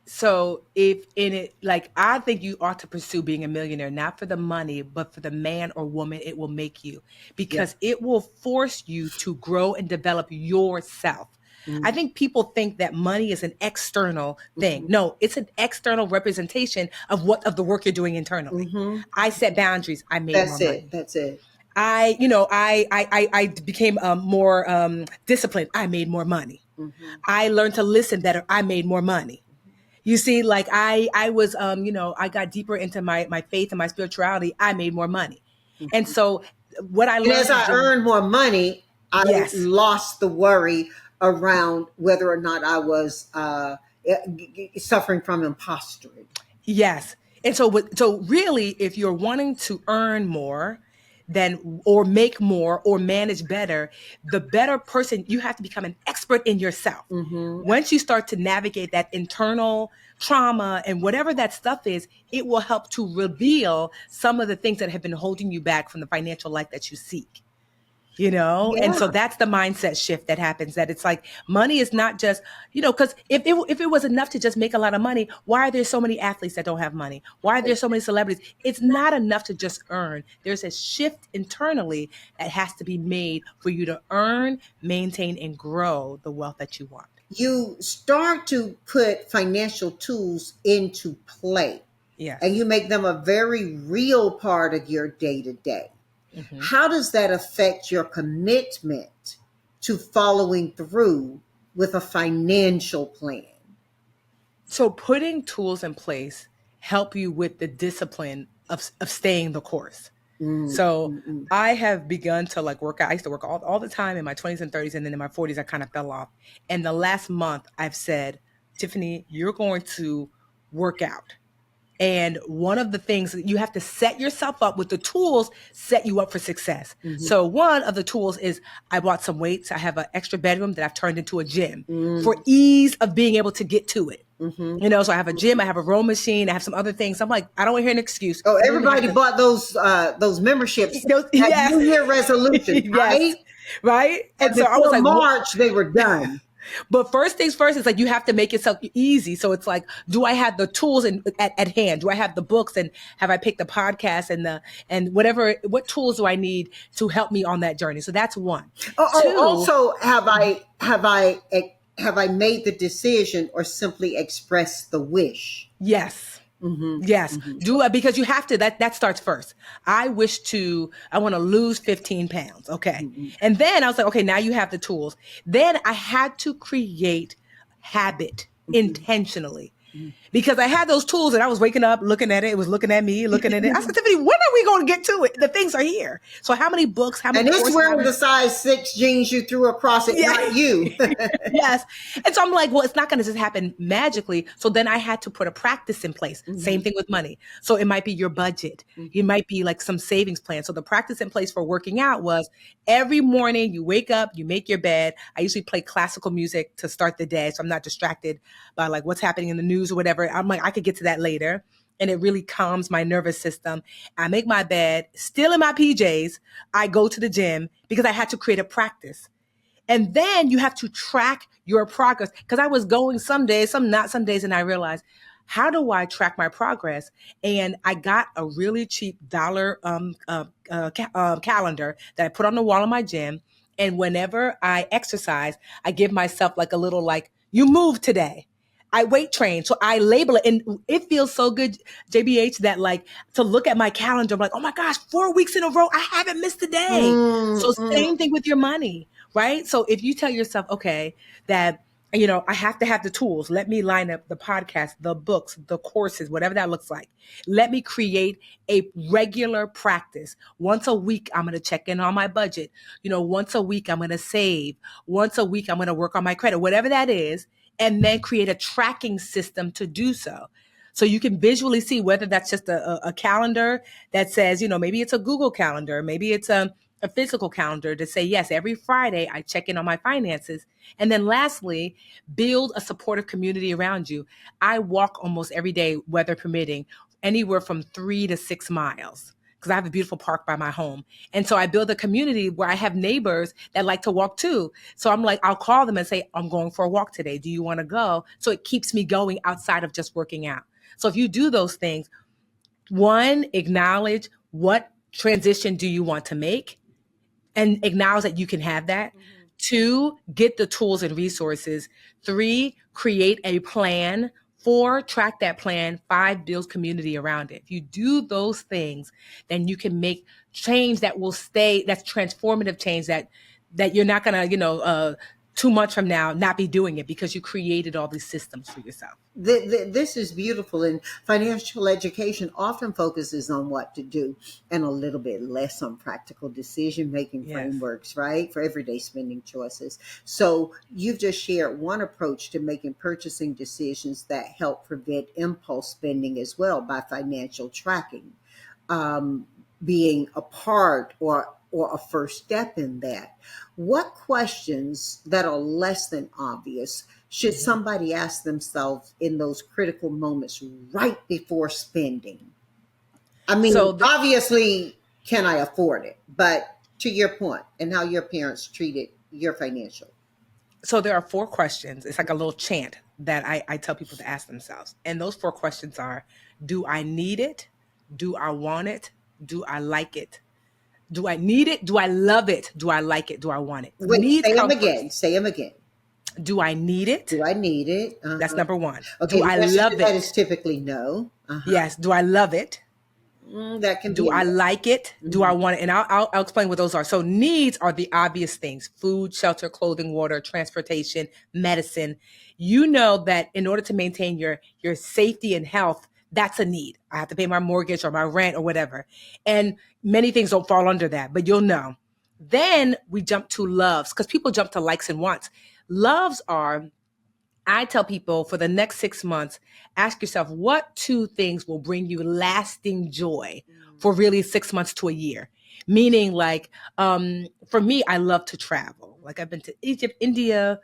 Speaker 1: So if in it, like, I think you ought to pursue being a millionaire, not for the money, but for the man or woman it will make you,
Speaker 2: Yeah.
Speaker 1: because it will force you to grow and develop yourself. I
Speaker 2: Mm-hmm.
Speaker 1: think people think that money is an external thing. No, it's an external representation of the work you're doing internally.
Speaker 2: Mm-hmm.
Speaker 1: I set boundaries. I made more
Speaker 2: That's it.
Speaker 1: money.
Speaker 2: That's it.
Speaker 1: I became more disciplined. I made more money.
Speaker 2: Mm-hmm.
Speaker 1: I learned to listen better. I made more money. You see, like I was, I got deeper into my faith and my spirituality. I made more money. And so what I
Speaker 2: And
Speaker 1: learned
Speaker 2: as
Speaker 1: from
Speaker 2: I earned more money, I
Speaker 1: yes,
Speaker 2: lost the worry around whether or not I was suffering from imposturing.
Speaker 1: yes. And so, so really, if you're wanting to earn more, then or make more or manage better, the better person you have to become an expert in yourself.
Speaker 2: Mm-hmm.
Speaker 1: Once you start to navigate that internal trauma and whatever that stuff is, it will help to reveal some of the things that have been holding you back from the financial life that you seek. And so
Speaker 2: Yeah.
Speaker 1: that's the mindset shift that happens, that it's like money is not just, because if it was enough to just make a lot of money, why are there so many athletes that don't have money? Why are there so many celebrities? It's not enough to just earn. There's a shift internally that has to be made for you to earn, maintain, and grow the wealth that you want.
Speaker 2: You start to put financial tools into play and
Speaker 1: Yes.
Speaker 2: you make them a very real part of your day to day.
Speaker 1: hmm
Speaker 2: How does that affect your commitment to following through with a financial plan?
Speaker 1: So putting tools in place help you with the discipline of staying the course.
Speaker 2: Mm,
Speaker 1: So
Speaker 2: mm, mm.
Speaker 1: I have begun to like work out. I used to work all the time in my 20s and 30s. And then in my 40s, I kind of fell off. And the last month I've said, Tiffany, you're going to work out. And one of the things you have to set yourself up with the tools, set you up for success.
Speaker 2: Mhm.
Speaker 1: So one of the tools is I bought some weights. I have an extra bedroom that I've turned into a gym for
Speaker 2: Mm,
Speaker 1: ease of being able to get to it.
Speaker 2: mhm.
Speaker 1: So I have a gym, I have a row machine, I have some other things. I'm like, I don't want to hear an excuse.
Speaker 2: Oh,
Speaker 1: You don't have
Speaker 2: everybody
Speaker 1: to.
Speaker 2: bought those memberships at
Speaker 1: Yes,
Speaker 2: New Year resolution,
Speaker 1: yes,
Speaker 2: right?
Speaker 1: right. And
Speaker 2: And
Speaker 1: so I was
Speaker 2: before
Speaker 1: like,
Speaker 2: March, they were done.
Speaker 1: but first things first, it's like you have to make yourself easy. So it's like, do I have the tools at hand? Do I have the books, and have I picked the podcast and whatever? What tools do I need to help me on that journey? So that's one. Two,
Speaker 2: Also, have I made the decision or simply expressed the wish?
Speaker 1: yes.
Speaker 2: Hmm.
Speaker 1: Yes,
Speaker 2: Hmm.
Speaker 1: do it, because you have to. That starts first. I want to lose 15 pounds. Okay.
Speaker 2: Hmm.
Speaker 1: And then I was like, okay, now you have the tools. Then I had to create habit intentionally, because I had those tools and I was waking up, looking at it. It was looking at me, looking at it. I said, Tiffany, when are we going to get to it? The things are here. So how many books, how many
Speaker 2: And it's
Speaker 1: courses?
Speaker 2: wearing the size 6 jeans you threw across it,
Speaker 1: Yeah.
Speaker 2: not you.
Speaker 1: Yes. And so I'm like, well, it's not going to just happen magically. So then I had to put a practice in place. Same
Speaker 2: Mhm.
Speaker 1: thing with money. So it might be your budget. It might be like some savings plan. So the practice in place for working out was every morning you wake up, you make your bed. I usually play classical music to start the day, so I'm not distracted by like what's happening in the news or whatever. I'm like, I could get to that later. And it really calms my nervous system. I make my bed, still in my PJs. I go to the gym because I had to create a practice. And then you have to track your progress. Because I was going some days, some not some days, and I realized, how do I track my progress? And I got a really cheap dollar calendar that I put on the wall in my gym. And whenever I exercise, I give myself like a little like, you move today. I weight train. So I label it. And it feels so good, JBH, that like to look at my calendar, I'm like, oh my gosh, 4 weeks in a row, I haven't missed a day.
Speaker 2: Mm,
Speaker 1: So
Speaker 2: mm.
Speaker 1: same thing with your money, right? So if you tell yourself, okay, that, I have to have the tools. Let me line up the podcast, the books, the courses, whatever that looks like. Let me create a regular practice. Once a week, I'm going to check in on my budget. Once a week, I'm going to save. Once a week, I'm going to work on my credit, whatever that is, and then create a tracking system to do so. So you can visually see whether that's just a calendar that says, maybe it's a Google calendar, maybe it's a physical calendar to say, yes, every Friday I check in on my finances. And then lastly, build a supportive community around you. I walk almost every day, weather permitting, anywhere from 3 to 6 miles, because I have a beautiful park by my home. And so I build a community where I have neighbors that like to walk too. So I'm like, I'll call them and say, I'm going for a walk today. Do you want to go? So it keeps me going outside of just working out. So if you do those things, one, acknowledge what transition do you want to make and acknowledge that you can have that. Two, get the tools and resources. Three, create a plan. Four, track that plan. Five, build community around it. If you do those things, then you can make change that will stay, that's transformative change that you're not going to, 2 months from now not be doing it because you created all these systems for yourself.
Speaker 2: This is beautiful, and financial education often focuses on what to do and a little bit less on practical decision making
Speaker 1: Yes.
Speaker 2: frameworks, right, for everyday spending choices. So you've just shared one approach to making purchasing decisions that help prevent impulse spending as well, by financial tracking um, being a part or a first step in that. What questions that are less than obvious should
Speaker 1: Mhm.
Speaker 2: somebody ask themselves in those critical moments right before spending? I mean,
Speaker 1: So the,
Speaker 2: obviously, can I afford it? But to your point, and how your parents treated your financial.
Speaker 1: so there are 4 questions. It's like a little chant that I tell people to ask themselves. And those 4 questions are: do I need it? Do I want it? Do I like it? Do I need it? Do I love it? Do I like it? Do I want it?
Speaker 2: Wait,
Speaker 1: Needs
Speaker 2: say them
Speaker 1: come
Speaker 2: again.
Speaker 1: first.
Speaker 2: Say them again.
Speaker 1: Do I need it?
Speaker 2: Do I need it?
Speaker 1: That's number one.
Speaker 2: Okay,
Speaker 1: Do
Speaker 2: the
Speaker 1: I
Speaker 2: answer to
Speaker 1: love
Speaker 2: that is
Speaker 1: it?
Speaker 2: typically no.
Speaker 1: Yes. Do I love it?
Speaker 2: That can
Speaker 1: Do
Speaker 2: be a
Speaker 1: I
Speaker 2: no.
Speaker 1: like it? Do I
Speaker 2: Mhm.
Speaker 1: want it? And I'll explain what those are. So needs are the obvious things: food, shelter, clothing, water, transportation, medicine. You know that in order to maintain your safety and health, that's a need. I have to pay my mortgage or my rent or whatever. And many things don't fall under that, but you'll know. Then we jump to loves, because people jump to likes and wants. Loves are, I tell people, for the next 6 months, ask yourself what 2 things will bring you lasting joy for really 6 months to a year. Meaning, like, for me, I love to travel. Like, I've been to Egypt, India,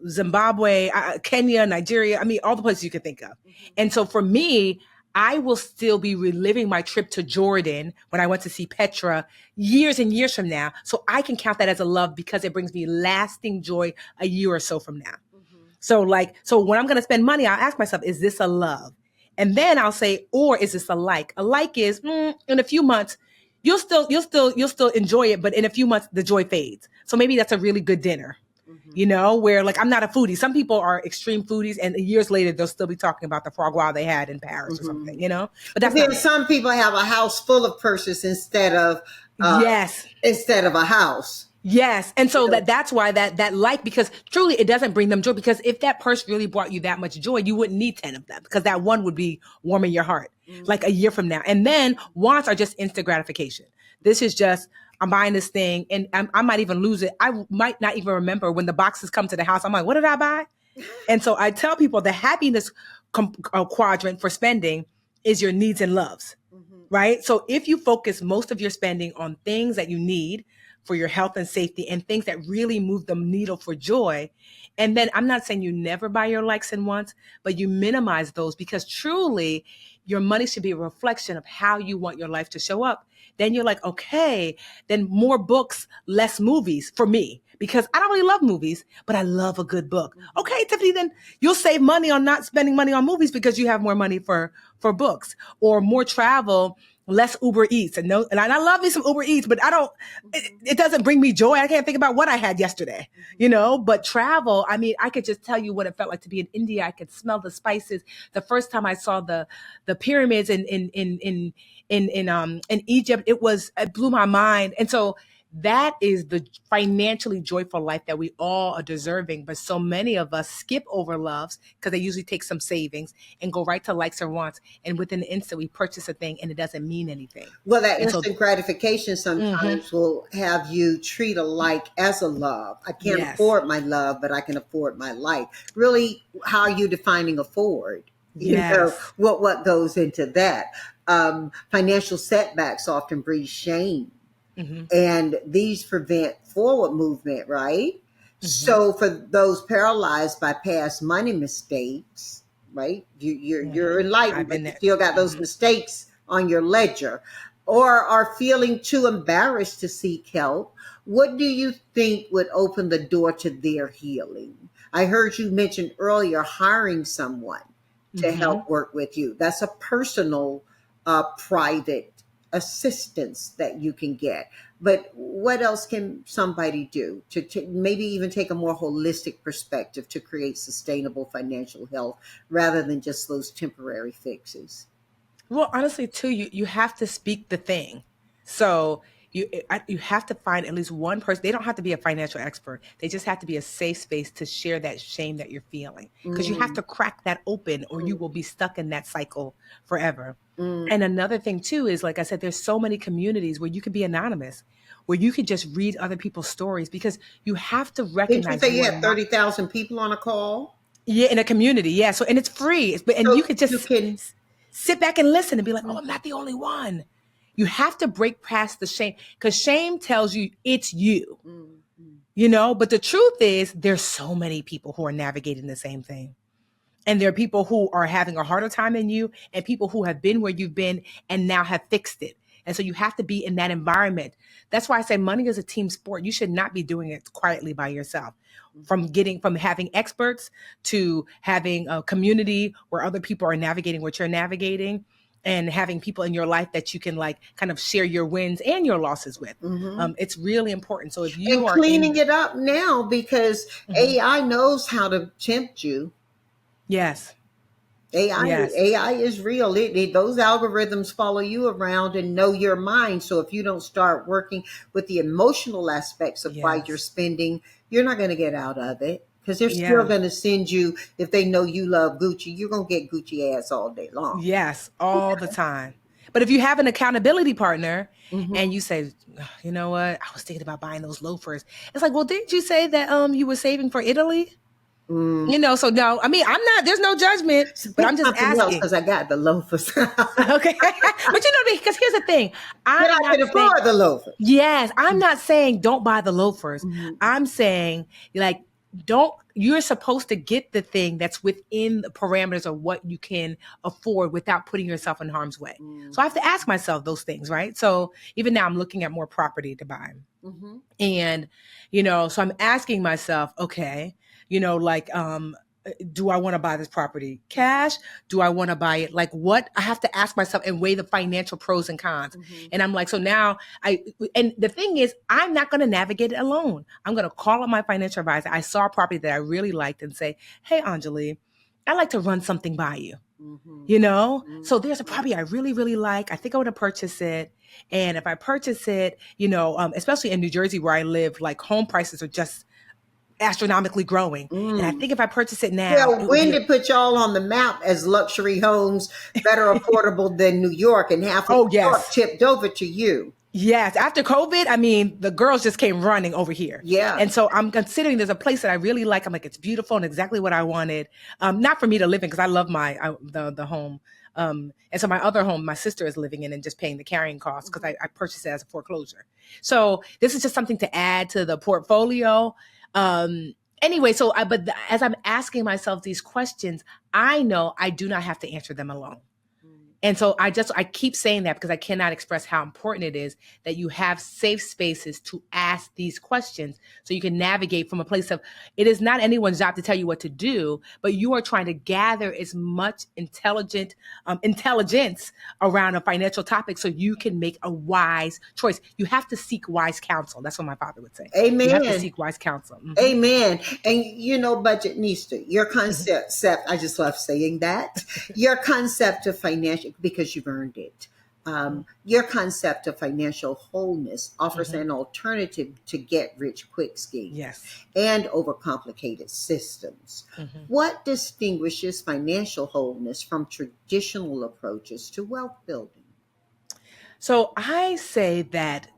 Speaker 1: Zimbabwe, Kenya, Nigeria. I mean, all the places you can think of. And so for me, I will still be reliving my trip to Jordan when I went to see Petra years and years from now. So I can count that as a love because it brings me lasting joy a year or so from now. So like, so when I'm going to spend money, I'll ask myself, is this a love? And then I'll say, or is this a like? A like is in a few months, you'll still enjoy it, but in a few months the joy fades. So maybe that's a really good dinner. Where like I'm not a foodie. Some people are extreme foodies, and years later they'll still be talking about the foie gras they had in Paris or something. But
Speaker 2: But
Speaker 1: that's not
Speaker 2: then
Speaker 1: me.
Speaker 2: some people have a house full of purses uh,
Speaker 1: Yes.
Speaker 2: instead of a house.
Speaker 1: Yes. And
Speaker 2: You
Speaker 1: so
Speaker 2: know.
Speaker 1: that's why that like, because truly it doesn't bring them joy, because if that purse really brought you that much joy, you wouldn't need 10 of them, because that one would be warming your heart like a year from now. And then wants are just instant gratification. This is just, I'm buying this thing and I might even lose it. I might not even remember when the boxes come to the house. I'm like, what did I buy? And so I tell people the happiness quadrant for spending is your needs and loves, right? So if you focus most of your spending on things that you need for your health and safety and things that really move the needle for joy, and then I'm not saying you never buy your likes and wants, but you minimize those, because truly your money should be a reflection of how you want your life to show up. Then you're like, okay, then more books, less movies for me, because I don't really love movies, but I love a good book. Okay, Tiffany, then you'll save money on not spending money on movies because you have more money for books, or more travel, less Uber Eats. And no, and I love me some Uber Eats, but I don't, it doesn't bring me joy. I can't think about what I had yesterday, but travel, I mean, I could just tell you what it felt like to be in India. I could smell the spices. The first time I saw the pyramids in Egypt, it blew my mind. And so that is the financially joyful life that we all are deserving. But so many of us skip over loves because they usually take some savings and go right to likes or wants. And within the instant, we purchase a thing and it doesn't mean anything.
Speaker 2: Well, that
Speaker 1: And so,
Speaker 2: instant gratification
Speaker 1: mhm,
Speaker 2: sometimes will have you treat a like as a love. I can't
Speaker 1: yes,
Speaker 2: afford my love, but I can afford my like. Really, how are you defining afford?
Speaker 1: yes,
Speaker 2: What goes into that? Financial setbacks often breed shame,
Speaker 1: hmm,
Speaker 2: and these prevent forward movement, right?
Speaker 1: hmm,
Speaker 2: So for those paralyzed by past money mistakes, right, you're
Speaker 1: hmm.
Speaker 2: enlightened,
Speaker 1: I've
Speaker 2: but
Speaker 1: been
Speaker 2: you
Speaker 1: there.
Speaker 2: still got those
Speaker 1: Hmm.
Speaker 2: mistakes on your ledger, or are feeling too embarrassed to seek help. What do you think would open the door to their healing? I heard you mention earlier hiring someone to
Speaker 1: Hmm.
Speaker 2: help work with you. That's a personal, private assistance that you can get. But what else can somebody do to maybe even take a more holistic perspective to create sustainable financial health rather than just those temporary fixes?
Speaker 1: Well, honestly, too, you have to speak the thing. So you have to find at least one person. They don't have to be a financial expert. They just have to be a safe space to share that shame that you're feeling, because you have
Speaker 2: Mm,
Speaker 1: to crack that open, or you
Speaker 2: mm,
Speaker 1: will be stuck in that cycle forever.
Speaker 2: mm.
Speaker 1: And another thing too is, like I said, there's so many communities where you can be anonymous, where you can just read other people's stories, because you have to
Speaker 2: Didn't you
Speaker 1: recognize
Speaker 2: say
Speaker 1: you
Speaker 2: you
Speaker 1: are
Speaker 2: had
Speaker 1: not.
Speaker 2: 30,000 people on a call?
Speaker 1: Yeah, in a community. Yeah. So, and it's free. And you
Speaker 2: So
Speaker 1: could
Speaker 2: you
Speaker 1: just
Speaker 2: can.
Speaker 1: sit back and listen and be like, oh, I'm not the only one. You have to break past the shame, because shame tells you it's you,
Speaker 2: Mm, mm,
Speaker 1: but the truth is there's so many people who are navigating the same thing. And there are people who are having a harder time than you, and people who have been where you've been and now have fixed it. And so you have to be in that environment. That's why I say money is a team sport. You should not be doing it quietly by yourself. From having experts to having a community where other people are navigating what you're navigating, and having people in your life that you can like kind of share your wins and your losses with.
Speaker 2: mhm.
Speaker 1: It's really important. So if you
Speaker 2: And
Speaker 1: are
Speaker 2: cleaning
Speaker 1: in,
Speaker 2: it up now because
Speaker 1: Mhm.
Speaker 2: AI knows how to tempt you.
Speaker 1: Yes,
Speaker 2: AI,
Speaker 1: yes,
Speaker 2: AI is real. Those algorithms follow you around and know your mind. So if you don't start working with the emotional aspects of why you're
Speaker 1: yes,
Speaker 2: spending, you're not going to get out of it because they're still
Speaker 1: yeah.
Speaker 2: going to send you. If they know you love Gucci, you're going to get Gucci ads all day long.
Speaker 1: Yes, all the time. But if you have an accountability partner
Speaker 2: Hmm.
Speaker 1: and you say, "Ugh, you know what, I was thinking about buying those loafers." It's like, well, didn't you say that you were saving for Italy?
Speaker 2: Mm.
Speaker 1: So no, I mean, I'm not, there's no judgment,
Speaker 2: So
Speaker 1: but
Speaker 2: pick
Speaker 1: I'm just
Speaker 2: something else
Speaker 1: asking.
Speaker 2: because I got the loafers.
Speaker 1: Okay. But because here's the thing.
Speaker 2: But
Speaker 1: I'm
Speaker 2: I
Speaker 1: not
Speaker 2: can
Speaker 1: saying,
Speaker 2: afford the loafers.
Speaker 1: yes, I'm not saying don't buy the loafers.
Speaker 2: Mhm.
Speaker 1: I'm saying, like, you're supposed to get the thing that's within the parameters of what you can afford without putting yourself in harm's way. So I have to ask myself those things, right? So even now I'm looking at more property to buy.
Speaker 2: Mhm.
Speaker 1: And, so I'm asking myself, okay, like, do I want to buy this property cash? Do I want to buy it? Like, what? I have to ask myself and weigh the financial pros and cons.
Speaker 2: Mhm.
Speaker 1: And I'm like, so now and the thing is, I'm not going to navigate it alone. I'm going to call up my financial advisor. I saw a property that I really liked and say, hey, Anjali, I'd like to run something by you.
Speaker 2: Mhm.
Speaker 1: So
Speaker 2: Mhm.
Speaker 1: there's a property I really, really like. I think I want to purchase it. And if I purchase it, especially in New Jersey where I live, like home prices are just astronomically growing. And I
Speaker 2: Mm.
Speaker 1: think if I purchase it now,
Speaker 2: Well,
Speaker 1: it will
Speaker 2: when
Speaker 1: be
Speaker 2: to put y'all on the map as luxury homes better affordable than New York, and half of
Speaker 1: oh,
Speaker 2: New York
Speaker 1: yes.
Speaker 2: tipped over to you.
Speaker 1: Yes. After COVID, I mean, the girls just came running over here.
Speaker 2: Yeah.
Speaker 1: And so I'm considering there's a place that I really like. I'm like, it's beautiful and exactly what I wanted. Not for me to live in, because I love the home. And so my other home, my sister is living in and just paying the carrying costs, because I purchased it as a foreclosure. So this is just something to add to the portfolio. Anyway, as I'm asking myself these questions, I know I do not have to answer them alone. And so I keep saying that because I cannot express how important it is that you have safe spaces to ask these questions, so you can navigate from a place of, it is not anyone's job to tell you what to do, but you are trying to gather as much intelligence around a financial topic so you can make a wise choice. You have to seek wise counsel. That's what my father would say. You have to
Speaker 2: Amen.
Speaker 1: seek wise counsel.
Speaker 2: Amen. And Budgetnista, your
Speaker 1: Mhm.
Speaker 2: concept, I just love saying that, your concept of financial, because you've earned it. Your concept of financial wholeness offers
Speaker 1: Mhm.
Speaker 2: an alternative to get rich quick schemes
Speaker 1: Yes.
Speaker 2: and overcomplicated systems.
Speaker 1: Mhm.
Speaker 2: What distinguishes financial wholeness from traditional approaches to wealth building?
Speaker 1: So I say that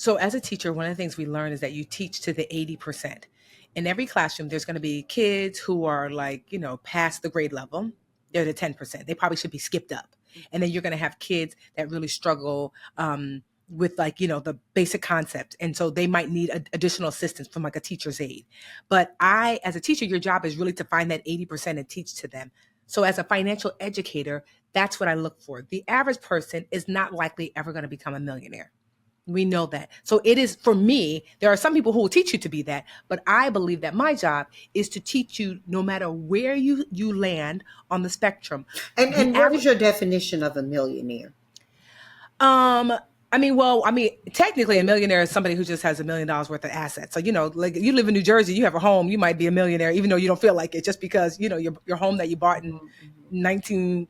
Speaker 1: So as a teacher, one of the things we learn is that you teach to the 80%. In every classroom, there's going to be kids who are like, past the grade level. They're the 10%. They probably should be skipped up. And then you're going to have kids that really struggle with like, the basic concept. And so they might need additional assistance from like a teacher's aide. But as a teacher, your job is really to find that 80% and teach to them. So as a financial educator, that's what I look for. The average person is not likely ever going to become a millionaire. We know that. So it is, for me, there are some people who will teach you to be that, but I believe that my job is to teach you no matter where you land on the spectrum. The
Speaker 2: And what is
Speaker 1: average
Speaker 2: your definition of a millionaire?
Speaker 1: um technically a millionaire is somebody who just has $1 million worth of assets. So, like you live in New Jersey, you have a home, you might be a millionaire even though you don't feel like it, just because, your home that you bought in
Speaker 2: Mhm, mhm.
Speaker 1: 19,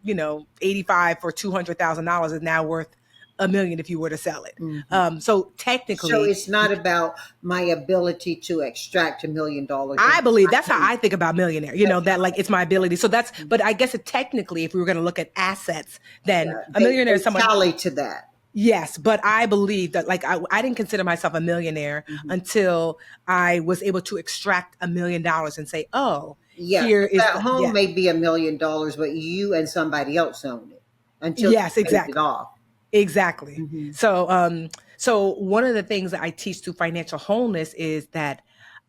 Speaker 1: 85 for $200,000 is now worth a million if you were to sell it.
Speaker 2: Mhm.
Speaker 1: So
Speaker 2: So
Speaker 1: technically,
Speaker 2: it's not about my ability to extract $1 million.
Speaker 1: I
Speaker 2: It's
Speaker 1: believe
Speaker 2: my
Speaker 1: that's how I think about millionaire, that like it's my ability. So that's,
Speaker 2: Mhm.
Speaker 1: but I guess it technically, if we were going to look at assets, then
Speaker 2: Yeah,
Speaker 1: a millionaire
Speaker 2: they
Speaker 1: is someone.
Speaker 2: tally to that.
Speaker 1: Yes, but I believe that like I didn't consider myself a millionaire
Speaker 2: Mhm.
Speaker 1: until I was able to extract $1 million and say, oh,
Speaker 2: Yeah,
Speaker 1: here
Speaker 2: 'cause
Speaker 1: is
Speaker 2: that
Speaker 1: the,
Speaker 2: home
Speaker 1: yeah.
Speaker 2: may be $1 million, but you and somebody else own it until
Speaker 1: Yes,
Speaker 2: you paid it
Speaker 1: exactly.
Speaker 2: off.
Speaker 1: Exactly.
Speaker 2: Mhm.
Speaker 1: So one of the things that I teach through financial wholeness is that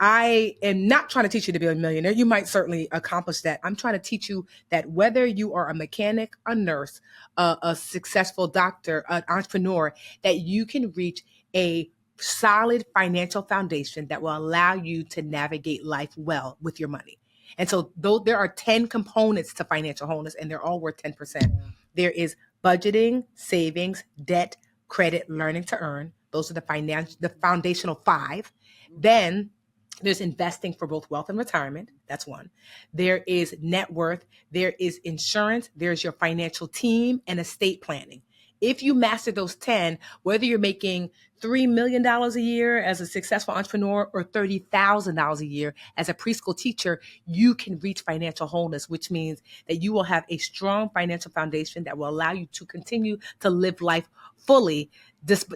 Speaker 1: I am not trying to teach you to be a millionaire. You might certainly accomplish that. I'm trying to teach you that whether you are a mechanic, a nurse, a successful doctor, an entrepreneur, that you can reach a solid financial foundation that will allow you to navigate life well with your money. And so though there are 10 components to financial wholeness and they're all worth 10%. There is budgeting, savings, debt, credit, learning to earn. Those are the foundational five. Then there's investing for both wealth and retirement. That's one. There is net worth. There is insurance. There's your financial team and estate planning. If you master those 10, whether you're making $3 million a year as a successful entrepreneur or $30,000 a year as a preschool teacher, you can reach financial wholeness, which means that you will have a strong financial foundation that will allow you to continue to live life fully,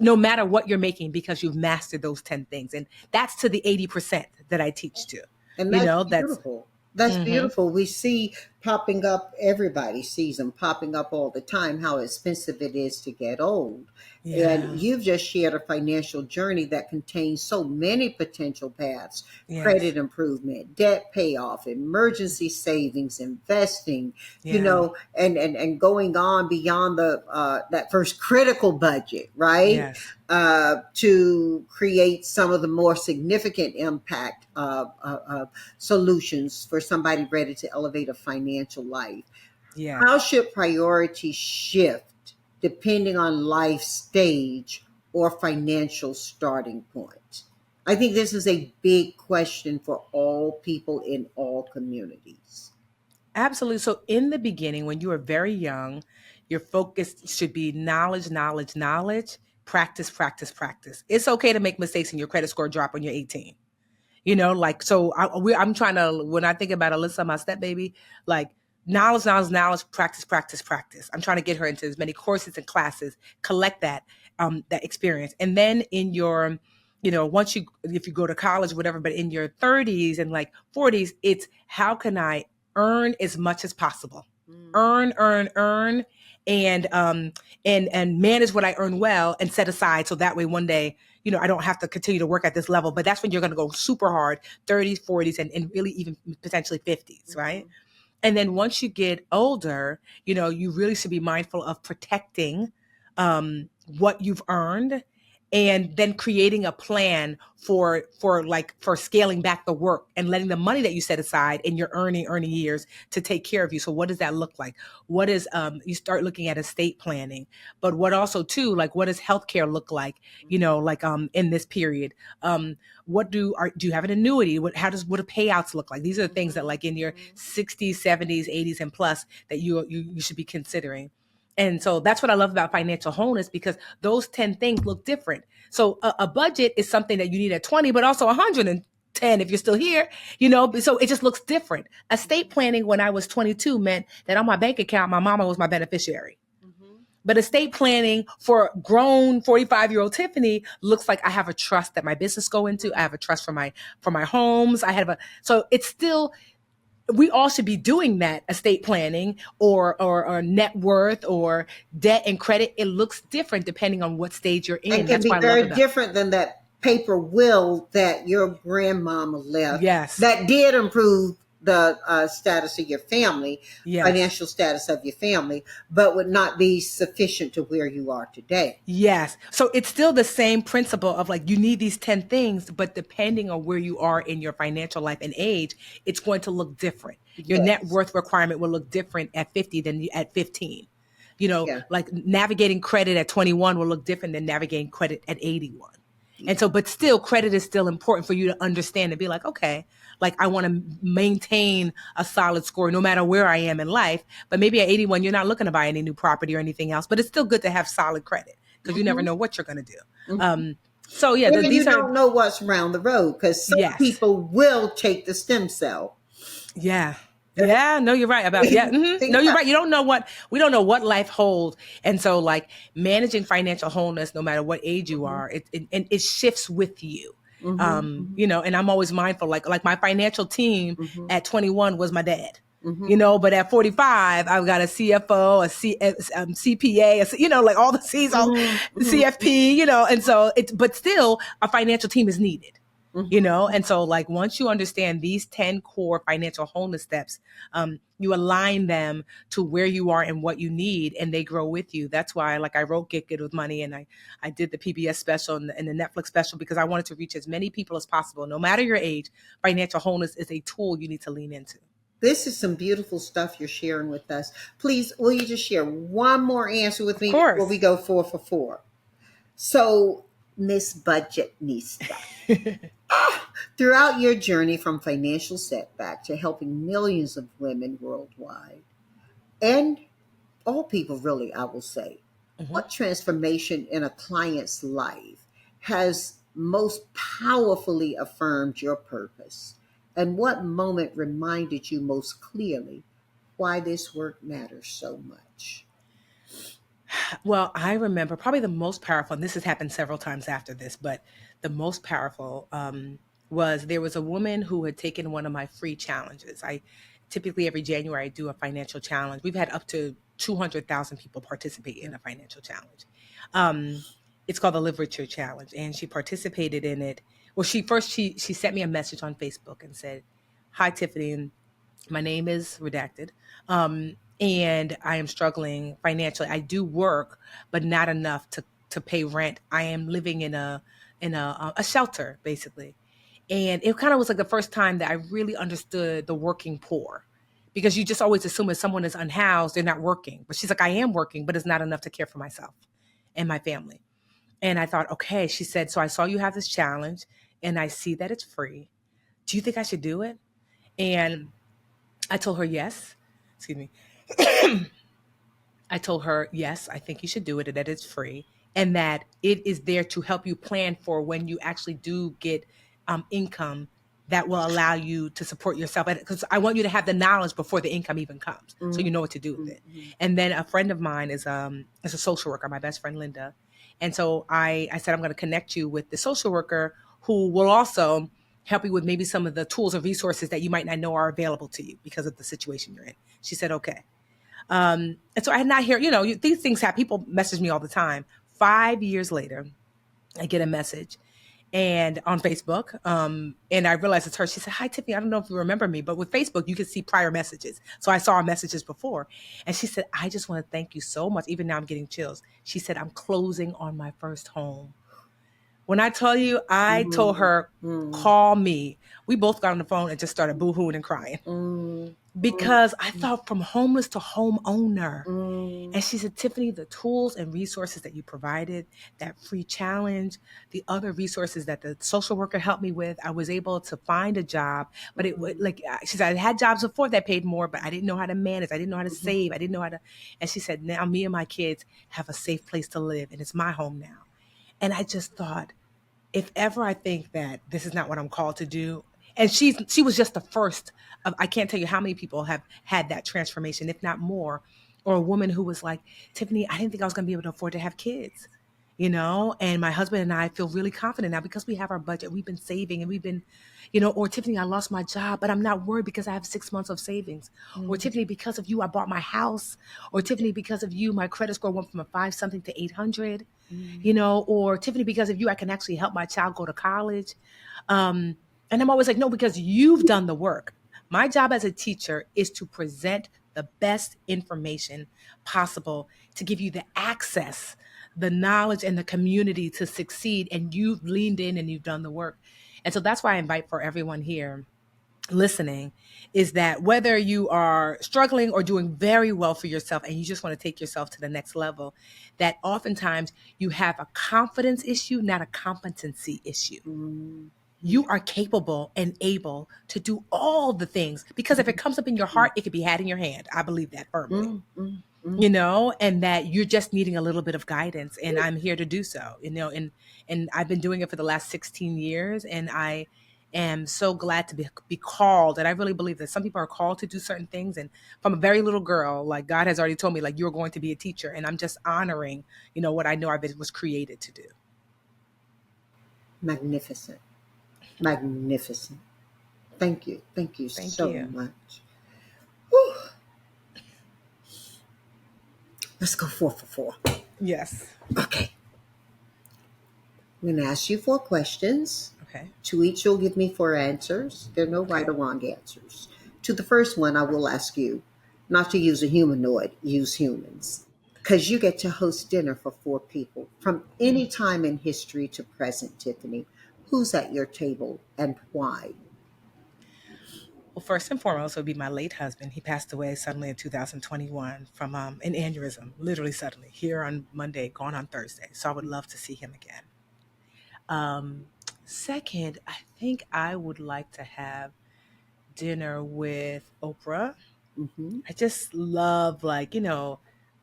Speaker 1: no matter what you're making, because you've mastered those 10 things. And that's to the 80% that I teach to.
Speaker 2: And that's
Speaker 1: That's,
Speaker 2: beautiful. That's
Speaker 1: mm-hmm.
Speaker 2: beautiful. We see popping up, everybody sees them popping up all the time, how expensive it is to get old. And
Speaker 1: Yeah.
Speaker 2: you've just shared a financial journey that contains so many potential paths:
Speaker 1: Yes.
Speaker 2: credit improvement, debt payoff, emergency savings, investing,
Speaker 1: Yeah.
Speaker 2: and going on beyond the that first critical budget, right?
Speaker 1: Yes.
Speaker 2: To create some of the more significant impact solutions for somebody ready to elevate a financial life. How
Speaker 1: Yes.
Speaker 2: should priorities shift depending on life stage or financial starting point? I think this is a big question for all people in all communities.
Speaker 1: Absolutely. So in the beginning, when you are very young, your focus should be knowledge, knowledge, knowledge, practice, practice, practice. It's okay to make mistakes and your credit score drop when you're 18. Like, so I'm trying to, when I think about Alyssa, my step baby, like knowledge, knowledge, knowledge, practice, practice, practice. I'm trying to get her into as many courses and classes, collect that experience. And then in your, once if you go to college, whatever, but in your 30s and like 40s, it's how can I earn as much as possible? Earn, and manage what I earn well and set aside so that way one day I don't have to continue to work at this level. But that's when you're going to go super hard, 30s, 40s, and really even potentially 50s, right? And then once you get older, you really should be mindful of protecting what you've earned and then creating a plan for scaling back the work and letting the money that you set aside in your earning years to take care of you. So what does that look like? What is you start looking at estate planning, but what also too, like what does healthcare look like, in this period? Do you have an annuity? What do payouts look like? These are the things that like in your 60s, 70s, 80s and plus that you should be considering. And so that's what I love about financial wholeness, because those 10 things look different. So a budget is something that you need at 20, but also 110 if you're still here, so it just looks different. Estate planning when I was 22 meant that on my bank account, my mama was my beneficiary. But estate planning for grown 45-year-old Tiffany looks like I have a trust that my business go into. I have a trust for my homes. So it's still, we all should be doing that estate planning or net worth or debt and credit. It looks different depending on what stage you're
Speaker 2: And
Speaker 1: in.
Speaker 2: can
Speaker 1: That's
Speaker 2: be
Speaker 1: what I love
Speaker 2: very
Speaker 1: about.
Speaker 2: different than that paper will that your grandmama left
Speaker 1: Yes.
Speaker 2: that did improve the status of your family,
Speaker 1: Yes.
Speaker 2: financial status of your family, but would not be sufficient to where you are today.
Speaker 1: Yes. So it's still the same principle of like, you need these 10 things, but depending on where you are in your financial life and age, it's going to look different. Your net
Speaker 2: Yes.
Speaker 1: worth requirement will look different at 50 than at 15.
Speaker 2: Yeah.
Speaker 1: Like navigating credit at 21 will look different than navigating credit at 81. And so, but still, credit is still important for you to understand and be like, okay, like I want to maintain a solid score no matter where I am in life. But maybe at 81, you're not looking to buy any new property or anything else, but it's still good to have solid credit. because you never know what you're going to do. So yeah,
Speaker 2: And you
Speaker 1: these are,
Speaker 2: don't know what's around the road because some
Speaker 1: yes.
Speaker 2: people will take the stem cell.
Speaker 1: Yeah. Yeah, no, you're right about, yeah.
Speaker 2: Think
Speaker 1: No, you're
Speaker 2: about
Speaker 1: right. We don't know what life holds. And so like managing financial wholeness, no matter what age you are, it shifts with you. And I'm always mindful, like my financial team at 21 was my dad. But at 45, I've got a CFO, CPA, like all the C's, all CFP, and so but still a financial team is needed. And so like once you understand these 10 core financial wholeness steps, you align them to where you are and what you need, and they grow with you. That's why like I wrote Get Good with Money, and I did the PBS special and the Netflix special, because I wanted to reach as many people as possible. No matter your age, financial wholeness is a tool you need to lean into.
Speaker 2: this is some beautiful stuff you're sharing with us. Please, will you just share one more answer with
Speaker 1: Of
Speaker 2: me before we
Speaker 1: course.
Speaker 2: go 4 for 4? So, Miss Budgetnista, throughout your journey from financial setback to helping millions of women worldwide, and all people really, I will say,
Speaker 1: Mhm.
Speaker 2: what transformation in a client's life has most powerfully affirmed your purpose? And what moment reminded you most clearly why this work matters so much?
Speaker 1: Well, I remember probably the most powerful, and this has happened several times after this, but the most powerful was there was a woman who had taken one of my free challenges. I typically every January I do a financial challenge. We've had up to 200,000 people participate in a financial challenge. Um, it's called the Live Richer Challenge, and she participated in it. Well, she sent me a message on Facebook and said, "Hi, Tiffany. My name is redacted. And I am struggling financially. I do work, but not enough to pay rent. I am living in a shelter, basically. And it kind of was like the first time that I really understood the working poor, because you just always assume if someone is unhoused, they're not working. But she's like, I am working, but it's not enough to care for myself and my family. And I thought, okay, she said, so I saw you have this challenge and I see that it's free. Do you think I should do it? And I told her yes. Excuse me. I told her, yes, I think you should do it, and that it's free, and that it is there to help you plan for when you actually do get income that will allow you to support yourself. Because I want you to have the knowledge before the income even comes, so you know what to do with it. And then a friend of mine is a social worker, my best friend Linda, and so I said I'm going to connect you with the social worker who will also help you with maybe some of the tools and resources that you might not know are available to you because of the situation you're in. She said, okay. And so I had not heard, these things happen. People message me all the time. 5 years later, I get a message and on Facebook, and I realized it's her. She said, "Hi, Tiffany. I don't know if you remember me, but with Facebook, you can see prior messages. So I saw our messages before." And she said, "I just want to thank you so much. Even now I'm getting chills." She said, "I'm closing on my first home." When I tell you, I told
Speaker 2: Mm,
Speaker 1: her,
Speaker 2: mm,
Speaker 1: call me. We both got on the phone and just started boo-hooing and crying,
Speaker 2: mm,
Speaker 1: because I thought from homeless to homeowner.
Speaker 2: mm,
Speaker 1: And she said, Tiffany, the tools and resources that you provided, that free challenge, the other resources that the social worker helped me with, I was able to find a job. But she said, I had jobs before that paid more, but I didn't know how to manage. I didn't know how to save. I didn't know how to. And she said, now me and my kids have a safe place to live, and it's my home now. And I just thought, if ever I think that this is not what I'm called to do, and she was just the first of, I can't tell you how many people have had that transformation, if not more, or a woman who was like, Tiffany, I didn't think I was going to be able to afford to have kids, and my husband and I feel really confident now because we have our budget. We've been saving and we've been, or Tiffany, I lost my job, but I'm not worried because I have 6 months of savings. Or Tiffany, because of you, I bought my house. Or Tiffany, because of you, my credit score went from a five something to 800. Or Tiffany, because of you, I can actually help my child go to college. And I'm always like, no, because you've done the work. My job as a teacher is to present the best information possible to give you the access, the knowledge, and the community to succeed. And you've leaned in and you've done the work. And so that's why I invite for everyone here listening is that whether you are struggling or doing very well for yourself and you just want to take yourself to the next level, that oftentimes you have a confidence issue, not a competency issue.
Speaker 2: mm,
Speaker 1: You are capable and able to do all the things, because if it comes up in your heart, it can be had in your hand. I believe that firmly.
Speaker 2: mm, mm.
Speaker 1: you know, and that you're just needing a little bit of guidance, and I'm here to do so, you know, and I've been doing it for the last 16 years, and I am so glad to be called. And I really believe that some people are called to do certain things. And from a very little girl, like God has already told me, like, you're going to be a teacher, and I'm just honoring, you know, what I know was created to do.
Speaker 2: Magnificent. Magnificent. Thank you. Thank you
Speaker 1: Thank
Speaker 2: so
Speaker 1: you.
Speaker 2: much. Whew. Let's go 4 for 4.
Speaker 1: Yes.
Speaker 2: Okay. I'm going to ask you 4 questions.
Speaker 1: Okay.
Speaker 2: To each, you'll give me 4 answers. There are no right
Speaker 1: Okay.
Speaker 2: or wrong answers. To the first one, I will ask you not to use a humanoid, use humans. Because you get to host dinner for 4 people from any time in history to present, Tiffany. Who's at your table and why?
Speaker 1: Well, first and foremost, it would be my late husband. He passed away suddenly in 2021 from an aneurysm, literally suddenly, here on Monday, gone on Thursday. So I would love to see him again. Um, Second, I think I would like to have dinner with Oprah.
Speaker 2: Mm-hmm.
Speaker 1: I just love, like, you know,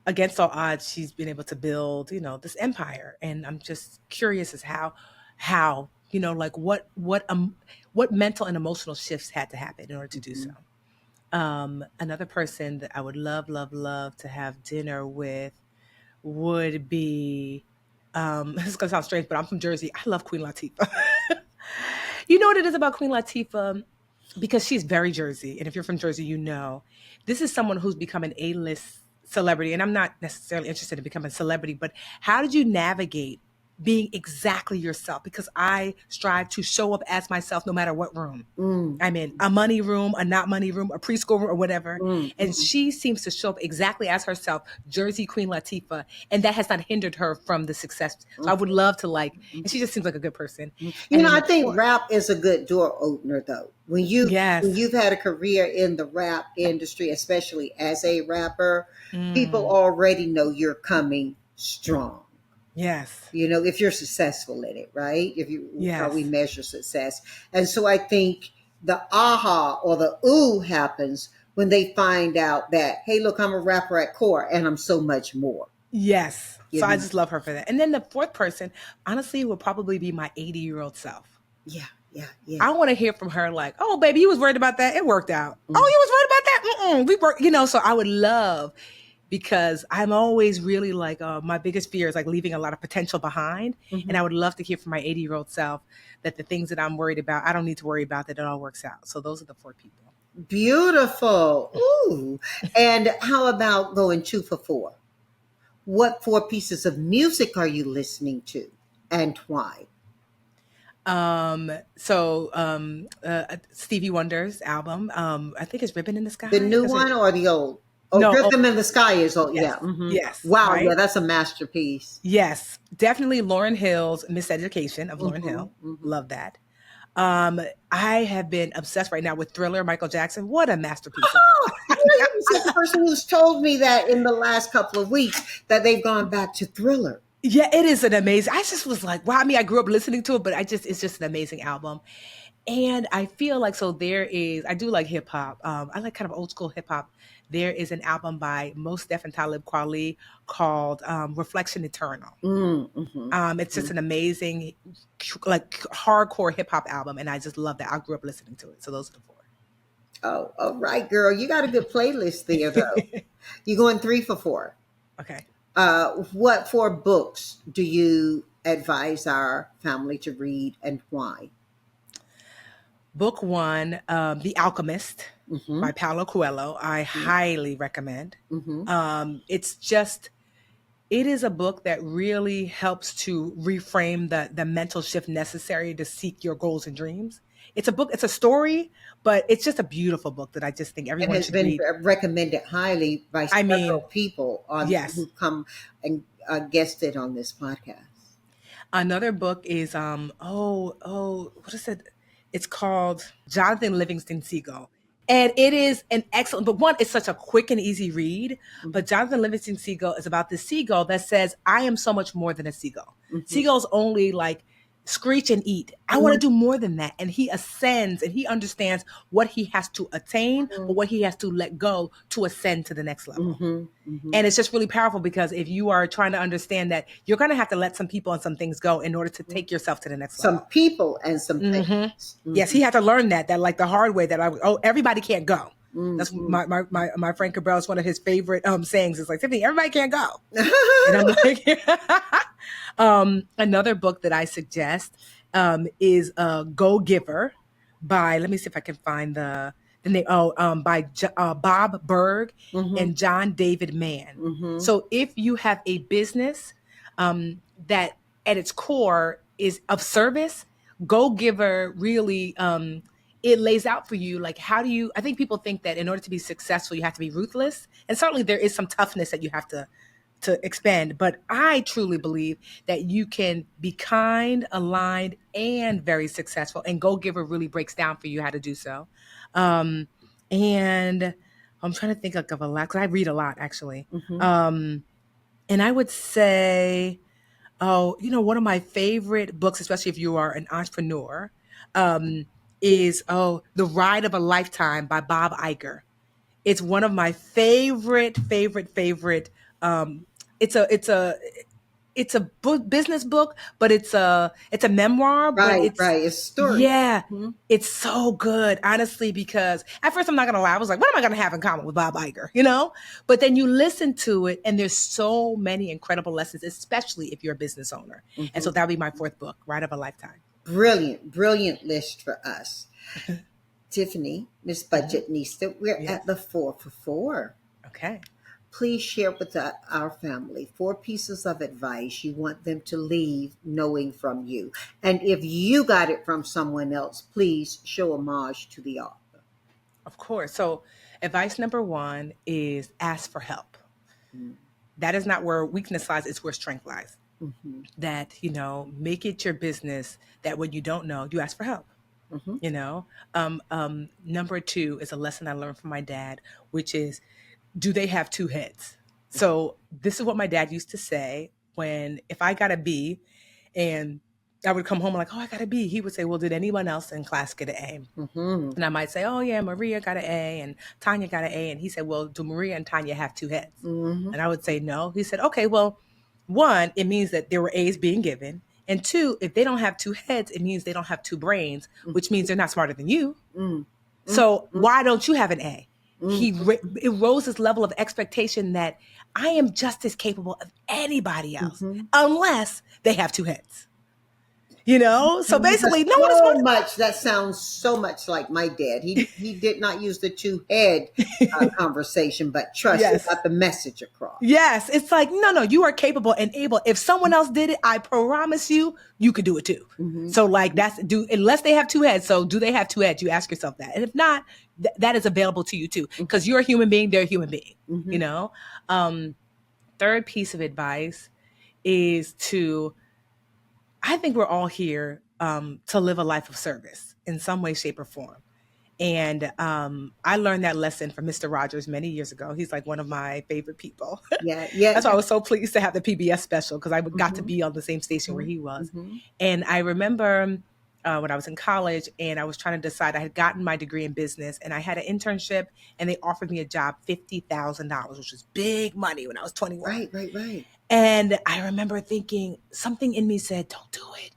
Speaker 1: against all odds, she's been able to build, you know, this empire. And I'm just curious as how, you know, like what mental and emotional shifts had to happen in order to do so.
Speaker 2: Mm-hmm.
Speaker 1: Another person that I would love, love, love to have dinner with would be, this is gonna sound strange, but I'm from Jersey. I love Queen Latifah. You know what it is about Queen Latifah? Because she's very Jersey. And if you're from Jersey, you know, this is someone who's become an A-list celebrity. And I'm not necessarily interested in becoming a celebrity, but how did you navigate being exactly yourself? Because I strive to show up as myself no matter what room
Speaker 2: Mm-hmm.
Speaker 1: I'm in, a money room, a not money room, a preschool room, or whatever. And
Speaker 2: Mm-hmm.
Speaker 1: she seems to show up exactly as herself, Jersey Queen Latifah. And that has not hindered her from the success. So I would love to, like, and she just seems like a good person.
Speaker 2: You
Speaker 1: And
Speaker 2: know,
Speaker 1: then
Speaker 2: I
Speaker 1: the
Speaker 2: think
Speaker 1: fourth,
Speaker 2: rap is a good door opener, though. When
Speaker 1: yes,
Speaker 2: you've had a career in the rap industry, especially as a rapper, people
Speaker 1: mm,
Speaker 2: already know you're coming strong.
Speaker 1: yes,
Speaker 2: You know, if you're successful in it, right? If you how we
Speaker 1: yes.
Speaker 2: measure success, and so I think the aha or the ooh happens when they find out that, hey, look, I'm a rapper at core, and I'm so much more.
Speaker 1: Yes.
Speaker 2: You
Speaker 1: So I
Speaker 2: know,
Speaker 1: just love her for that. And then the fourth person, honestly, would probably be my 80-year-old self.
Speaker 2: yeah, yeah, yeah.
Speaker 1: I want to hear from her, like, oh, baby, you was worried about that. It worked out. Oh,
Speaker 2: Mm-hmm.
Speaker 1: you was worried about that? Mm-mm. We worked, you know, so I would love, because I'm always really like, my biggest fear is like leaving a lot of potential behind. And I would love to hear from my 80-year-old self that the things that I'm worried about, I don't need to worry about, that it all works out. So those are the 4 people.
Speaker 2: Beautiful. Ooh. And how about going 2 for 4? What 4 pieces of music are you listening to and why?
Speaker 1: Stevie Wonder's album, I think it's Ribbon in the
Speaker 2: The
Speaker 1: Sky.
Speaker 2: new
Speaker 1: That's a,
Speaker 2: one or the old? Oh,
Speaker 1: no, oh,
Speaker 2: Rhythm in the Sky is old.
Speaker 1: yes,
Speaker 2: Yeah. Hmm.
Speaker 1: yes,
Speaker 2: Wow. Yeah,
Speaker 1: right?
Speaker 2: that's a masterpiece.
Speaker 1: Yes, definitely Lauryn Hill's Miseducation of Lauryn
Speaker 2: Hmm.
Speaker 1: Hill.
Speaker 2: Hmm.
Speaker 1: Love that. Um, I have been obsessed right now with Thriller, Michael Jackson. What a masterpiece of
Speaker 2: Oh, you know, you're the second person who's told me that in the last couple of weeks that they've gone back to Thriller.
Speaker 1: Yeah, it is an amazing. I just was like, wow. I mean, I grew up listening to it, but it's just an amazing album. And I feel like, so there is, I do like hip hop. I like kind of old school hip hop. There is an album by Mos Def and Talib Kweli called Reflection Eternal.
Speaker 2: Mm-hmm.
Speaker 1: It's just an amazing, like, hardcore hip hop album, and I just love that. I grew up listening to it. So those are the
Speaker 2: Oh, all right, girl. You got a good playlist there, though.
Speaker 1: 4.
Speaker 2: You're going 3 for 4.
Speaker 1: Okay.
Speaker 2: What 4 books do you advise our family to read and why?
Speaker 1: Book one, The Alchemist
Speaker 2: Mm-hmm.
Speaker 1: by Paulo Coelho. I highly recommend.
Speaker 2: Mm-hmm.
Speaker 1: It's just, it is a book that really helps to reframe the mental shift necessary to seek your goals and dreams. It's a book, it's a story, but it's just a beautiful book that I just think
Speaker 2: It
Speaker 1: everyone
Speaker 2: has
Speaker 1: should
Speaker 2: been
Speaker 1: read.
Speaker 2: recommended highly by
Speaker 1: I
Speaker 2: several
Speaker 1: mean,
Speaker 2: people on
Speaker 1: yes.
Speaker 2: who've come and guested on this podcast.
Speaker 1: Another book is what is it? It's called Jonathan Livingston Seagull. And it is an excellent, but one, it's such a quick and easy read.
Speaker 2: Mm-hmm.
Speaker 1: But Jonathan Livingston Seagull is about this seagull that says, I am so much more than a seagull.
Speaker 2: Mm-hmm.
Speaker 1: Seagulls only, like, screech and eat. I want to do more than that. And he ascends and he understands what he has to attain, but what he has to let go to ascend to the next level. And it's just really powerful because if you are trying to understand that you're going to have to let some people and some things go in order to take yourself to the next level.
Speaker 2: Some people and some things.
Speaker 1: Yes, he had to learn that like the hard way that everybody can't go. That's my friend Cabral is one of his favorite sayings. It's like, Tiffany, everybody can't go. And I'm like, another book that I suggest is Go Giver by, let me see if I can find the name. By Bob Berg and John David Mann. So if you have a business that at its core is of service, Go Giver really it lays out for you, like, how do you, I think people think that in order to be successful, you have to be ruthless. And certainly there is some toughness that you have to expend. But I truly believe that you can be kind, aligned, and very successful. And Go Giver really breaks down for you how to do so. And I'm trying to think of a lot, because I read a lot, actually. And I would say, one of my favorite books, especially if you are an entrepreneur, is The Ride of a Lifetime by Bob Iger. It's one of my favorite. It's a book, business book, but it's a memoir.
Speaker 2: Right,
Speaker 1: but
Speaker 2: it's a story.
Speaker 1: Yeah, it's so good, honestly, because at first, I'm not going to lie, I was like, what am I going to have in common with Bob Iger, But then you listen to it, and there's so many incredible lessons, especially if you're a business owner. And so that'll be my fourth book, Ride of a Lifetime.
Speaker 2: Brilliant list for us. Tiffany, Miss Budgetnista, we're at the 4 for 4.
Speaker 1: Okay.
Speaker 2: Please share with our family 4 pieces of advice you want them to leave knowing from you. And if you got it from someone else, please show homage to the author.
Speaker 1: Of course. So advice number 1 is ask for help. That is not where weakness lies, it's where strength lies. That, make it your business that when you don't know, you ask for help. Number 2 is a lesson I learned from my dad, which is, do they have 2 heads? So this is what my dad used to say if I got a B and I would come home like, I got a B, he would say, well, did anyone else in class get an A? And I might say, oh yeah, Maria got an A and Tanya got an A. And he said, well, do Maria and Tanya have 2 heads? And I would say, no. He said, okay, well, 1, it means that there were A's being given. And 2, if they don't have 2 heads, it means they don't have 2 brains, which means they're not smarter than you. So why don't you have an A? It rose this level of expectation that I am just as capable of anybody else, unless they have 2 heads. So basically, no one is
Speaker 2: so much. That sounds so much like my dad. He did not use the 2 head conversation, but trust me, got the message across.
Speaker 1: Yes, it's like no, you are capable and able. If someone else did it, I promise you could do it too. So like unless they have 2 heads. So do they have 2 heads? You ask yourself that, and if not, that is available to you too, because you're a human being. They're a human being. Third piece of advice is I think we're all here to live a life of service in some way, shape, or form. And I learned that lesson from Mr. Rogers many years ago. He's like one of my favorite people.
Speaker 2: Yeah.
Speaker 1: That's why I was so pleased to have the PBS special, because I got to be on the same station where he was. And I remember when I was in college and I was trying to decide, I had gotten my degree in business and I had an internship and they offered me a job, $50,000, which was big money when I was 21.
Speaker 2: Right.
Speaker 1: And I remember thinking, something in me said, don't do it.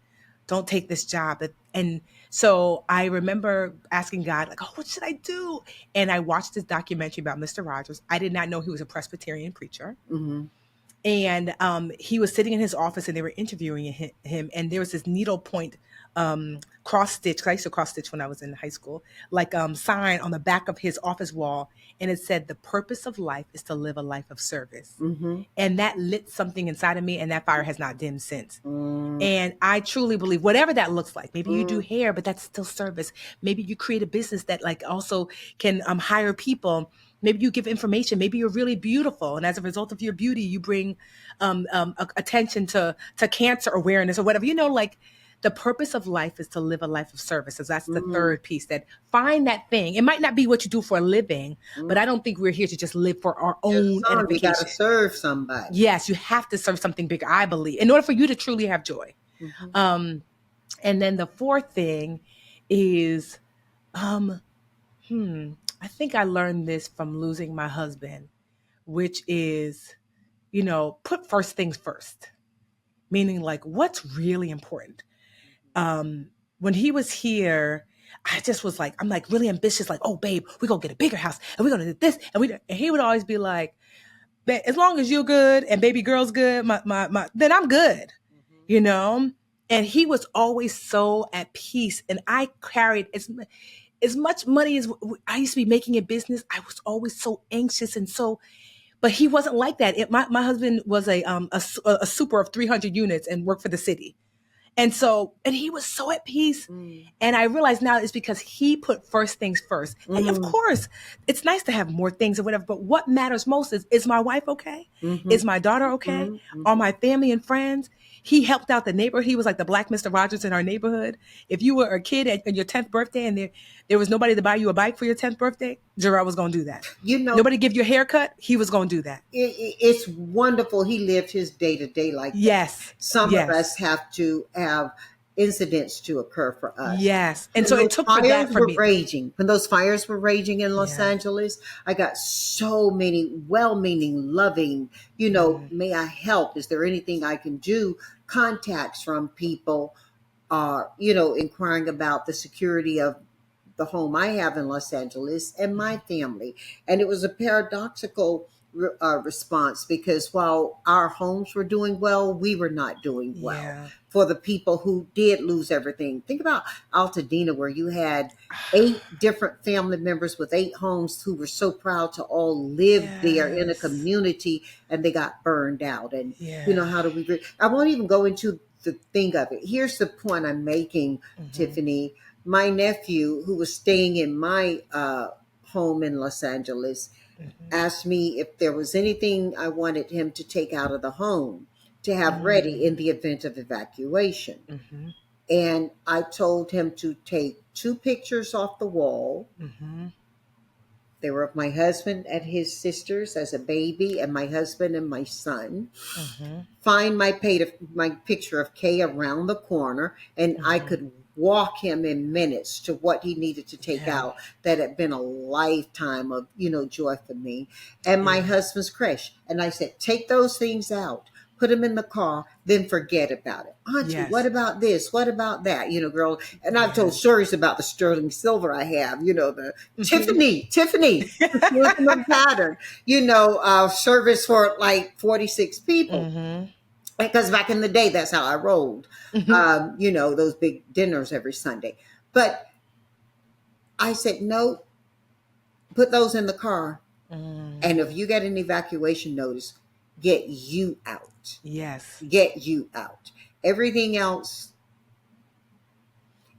Speaker 1: Don't take this job. And so I remember asking God, like, what should I do? And I watched this documentary about Mr. Rogers. I did not know he was a Presbyterian preacher. And he was sitting in his office and they were interviewing him. And there was this needlepoint cross stitch, because I used to cross stitch when I was in high school, like sign on the back of his office wall. And it said, the purpose of life is to live a life of service. And that lit something inside of me, and that fire has not dimmed since. And I truly believe whatever that looks like, maybe you do hair, but that's still service. Maybe you create a business that like also can hire people. Maybe you give information. Maybe you're really beautiful. And as a result of your beauty, you bring attention to cancer awareness or whatever, like the purpose of life is to live a life of service. So that's the third piece, that find that thing. It might not be what you do for a living, but I don't think we're here to just live for our own edification.
Speaker 2: We got to serve somebody.
Speaker 1: Yes, you have to serve something bigger, I believe, in order for you to truly have joy. And then the fourth thing is, um, I think I learned this from losing my husband, which is, put first things first, meaning like what's really important. When he was here, I just was like, I'm like really ambitious, like, oh babe, we're gonna get a bigger house and we're gonna do this. And he would always be like, as long as you're good and baby girl's good, then I'm good, you know? And he was always so at peace. And I carried as much money as I used to be making in business. I was always so anxious and so, but he wasn't like that. My husband was a super of 300 units and worked for the city. And he was so at peace. And I realize now it's because he put first things first. And of course, it's nice to have more things or whatever, but what matters most is my wife okay? Is my daughter okay? Are my family and friends? He helped out the neighborhood. He was like the Black Mr. Rogers in our neighborhood. If you were a kid at your 10th birthday and there was nobody to buy you a bike for your 10th birthday, Gerard was going to do that. Nobody give you a haircut, he was going to do that.
Speaker 2: It's wonderful. He lived his day to day like that.
Speaker 1: Yes.
Speaker 2: Some of us have to have incidents to occur for us.
Speaker 1: Yes. And so it took for that for me.
Speaker 2: When those fires were raging in Los Angeles, I got so many well-meaning, loving, may I help? Is there anything I can do? Contacts from people, inquiring about the security of the home I have in Los Angeles and my family. And it was a paradoxical response, because while our homes were doing well, we were not doing well.
Speaker 1: Yeah.
Speaker 2: For the people who did lose everything. Think about Altadena, where you had 8 different family members with 8 homes who were so proud to all live there in a community, and they got burned out. And, how do we... I won't even go into the thing of it. Here's the point I'm making, Tiffany. My nephew, who was staying in my home in Los Angeles, asked me if there was anything I wanted him to take out of the home to have ready in the event of evacuation. And I told him to take 2 pictures off the wall. They were of my husband and his sisters as a baby, and my husband and my son. Find my picture of Kay around the corner, and I could walk him in minutes to what he needed to take out. That had been a lifetime of, joy for me. And my husband's creche. And I said, take those things out, put them in the car, then forget about it. Auntie, what about this? What about that? Girl. And I've told stories about the sterling silver I have, the Tiffany, the pattern, service for like 46 people. Because back in the day, that's how I rolled, those big dinners every Sunday. But I said, no, put those in the car. And if you get an evacuation notice, get you out.
Speaker 1: Yes.
Speaker 2: Get you out. Everything else,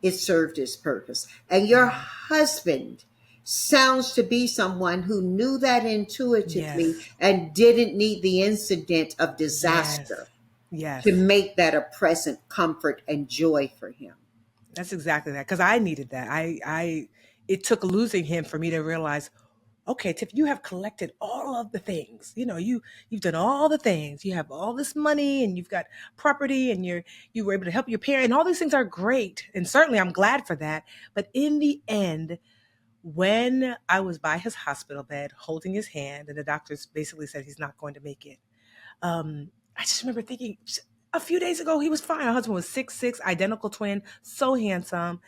Speaker 2: it served its purpose. And your husband sounds to be someone who knew that intuitively and didn't need the incident of disaster. To make that a present comfort and joy for him.
Speaker 1: That's exactly that. Because I needed that. It took losing him for me to realize, okay, Tiff, you have collected all of the things. You've done all the things. You have all this money, and you've got property, and you were able to help your parents, and all these things are great. And certainly I'm glad for that. But in the end, when I was by his hospital bed holding his hand, and the doctors basically said he's not going to make it, I just remember thinking, a few days ago, he was fine. Our husband was 6'6", identical twin, so handsome,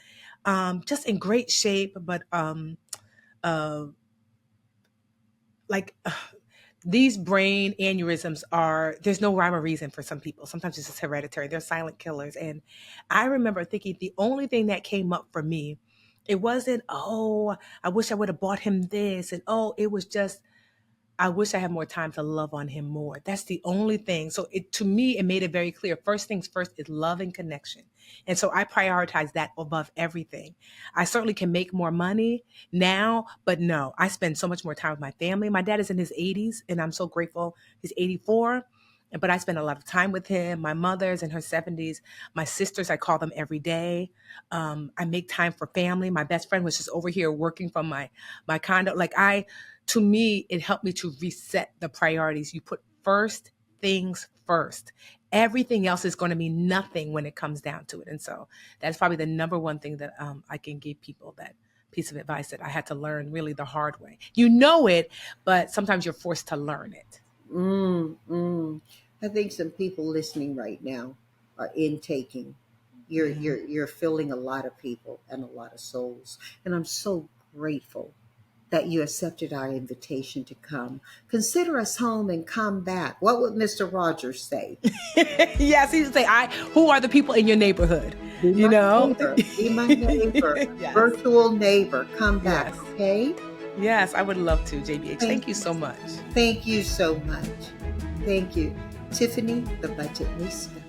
Speaker 1: just in great shape. But these brain aneurysms there's no rhyme or reason for some people. Sometimes it's just hereditary. They're silent killers. And I remember thinking the only thing that came up for me, it wasn't, oh, I wish I would have bought him this. And it was just, I wish I had more time to love on him more. That's the only thing. So to me, it made it very clear. First things first is love and connection. And so I prioritize that above everything. I certainly can make more money now, but no, I spend so much more time with my family. My dad is in his 80s, and I'm so grateful. He's 84. But I spend a lot of time with him. My mother's in her 70s. My sisters, I call them every day. I make time for family. My best friend was just over here working from my condo. To me, it helped me to reset the priorities. You put first things first. everything else is going to mean nothing when it comes down to it. And so that's probably the number one thing that I can give people, that piece of advice that I had to learn really the hard way. You know it, but sometimes you're forced to learn it.
Speaker 2: I think some people listening right now are intaking. You're filling a lot of people and a lot of souls, and I'm so grateful that you accepted our invitation to come. Consider us home and come back. What would Mr. Rogers say?
Speaker 1: Yes, he would say, who are the people in your neighborhood?
Speaker 2: Be
Speaker 1: You
Speaker 2: my
Speaker 1: know?
Speaker 2: neighbor. Be my neighbor.
Speaker 1: Yes.
Speaker 2: Virtual neighbor. Come back,
Speaker 1: Yes.
Speaker 2: okay?
Speaker 1: Yes, I would love to, JBH. Thank you so much.
Speaker 2: Thank you so much. Thank you. Tiffany, the Budgetnista.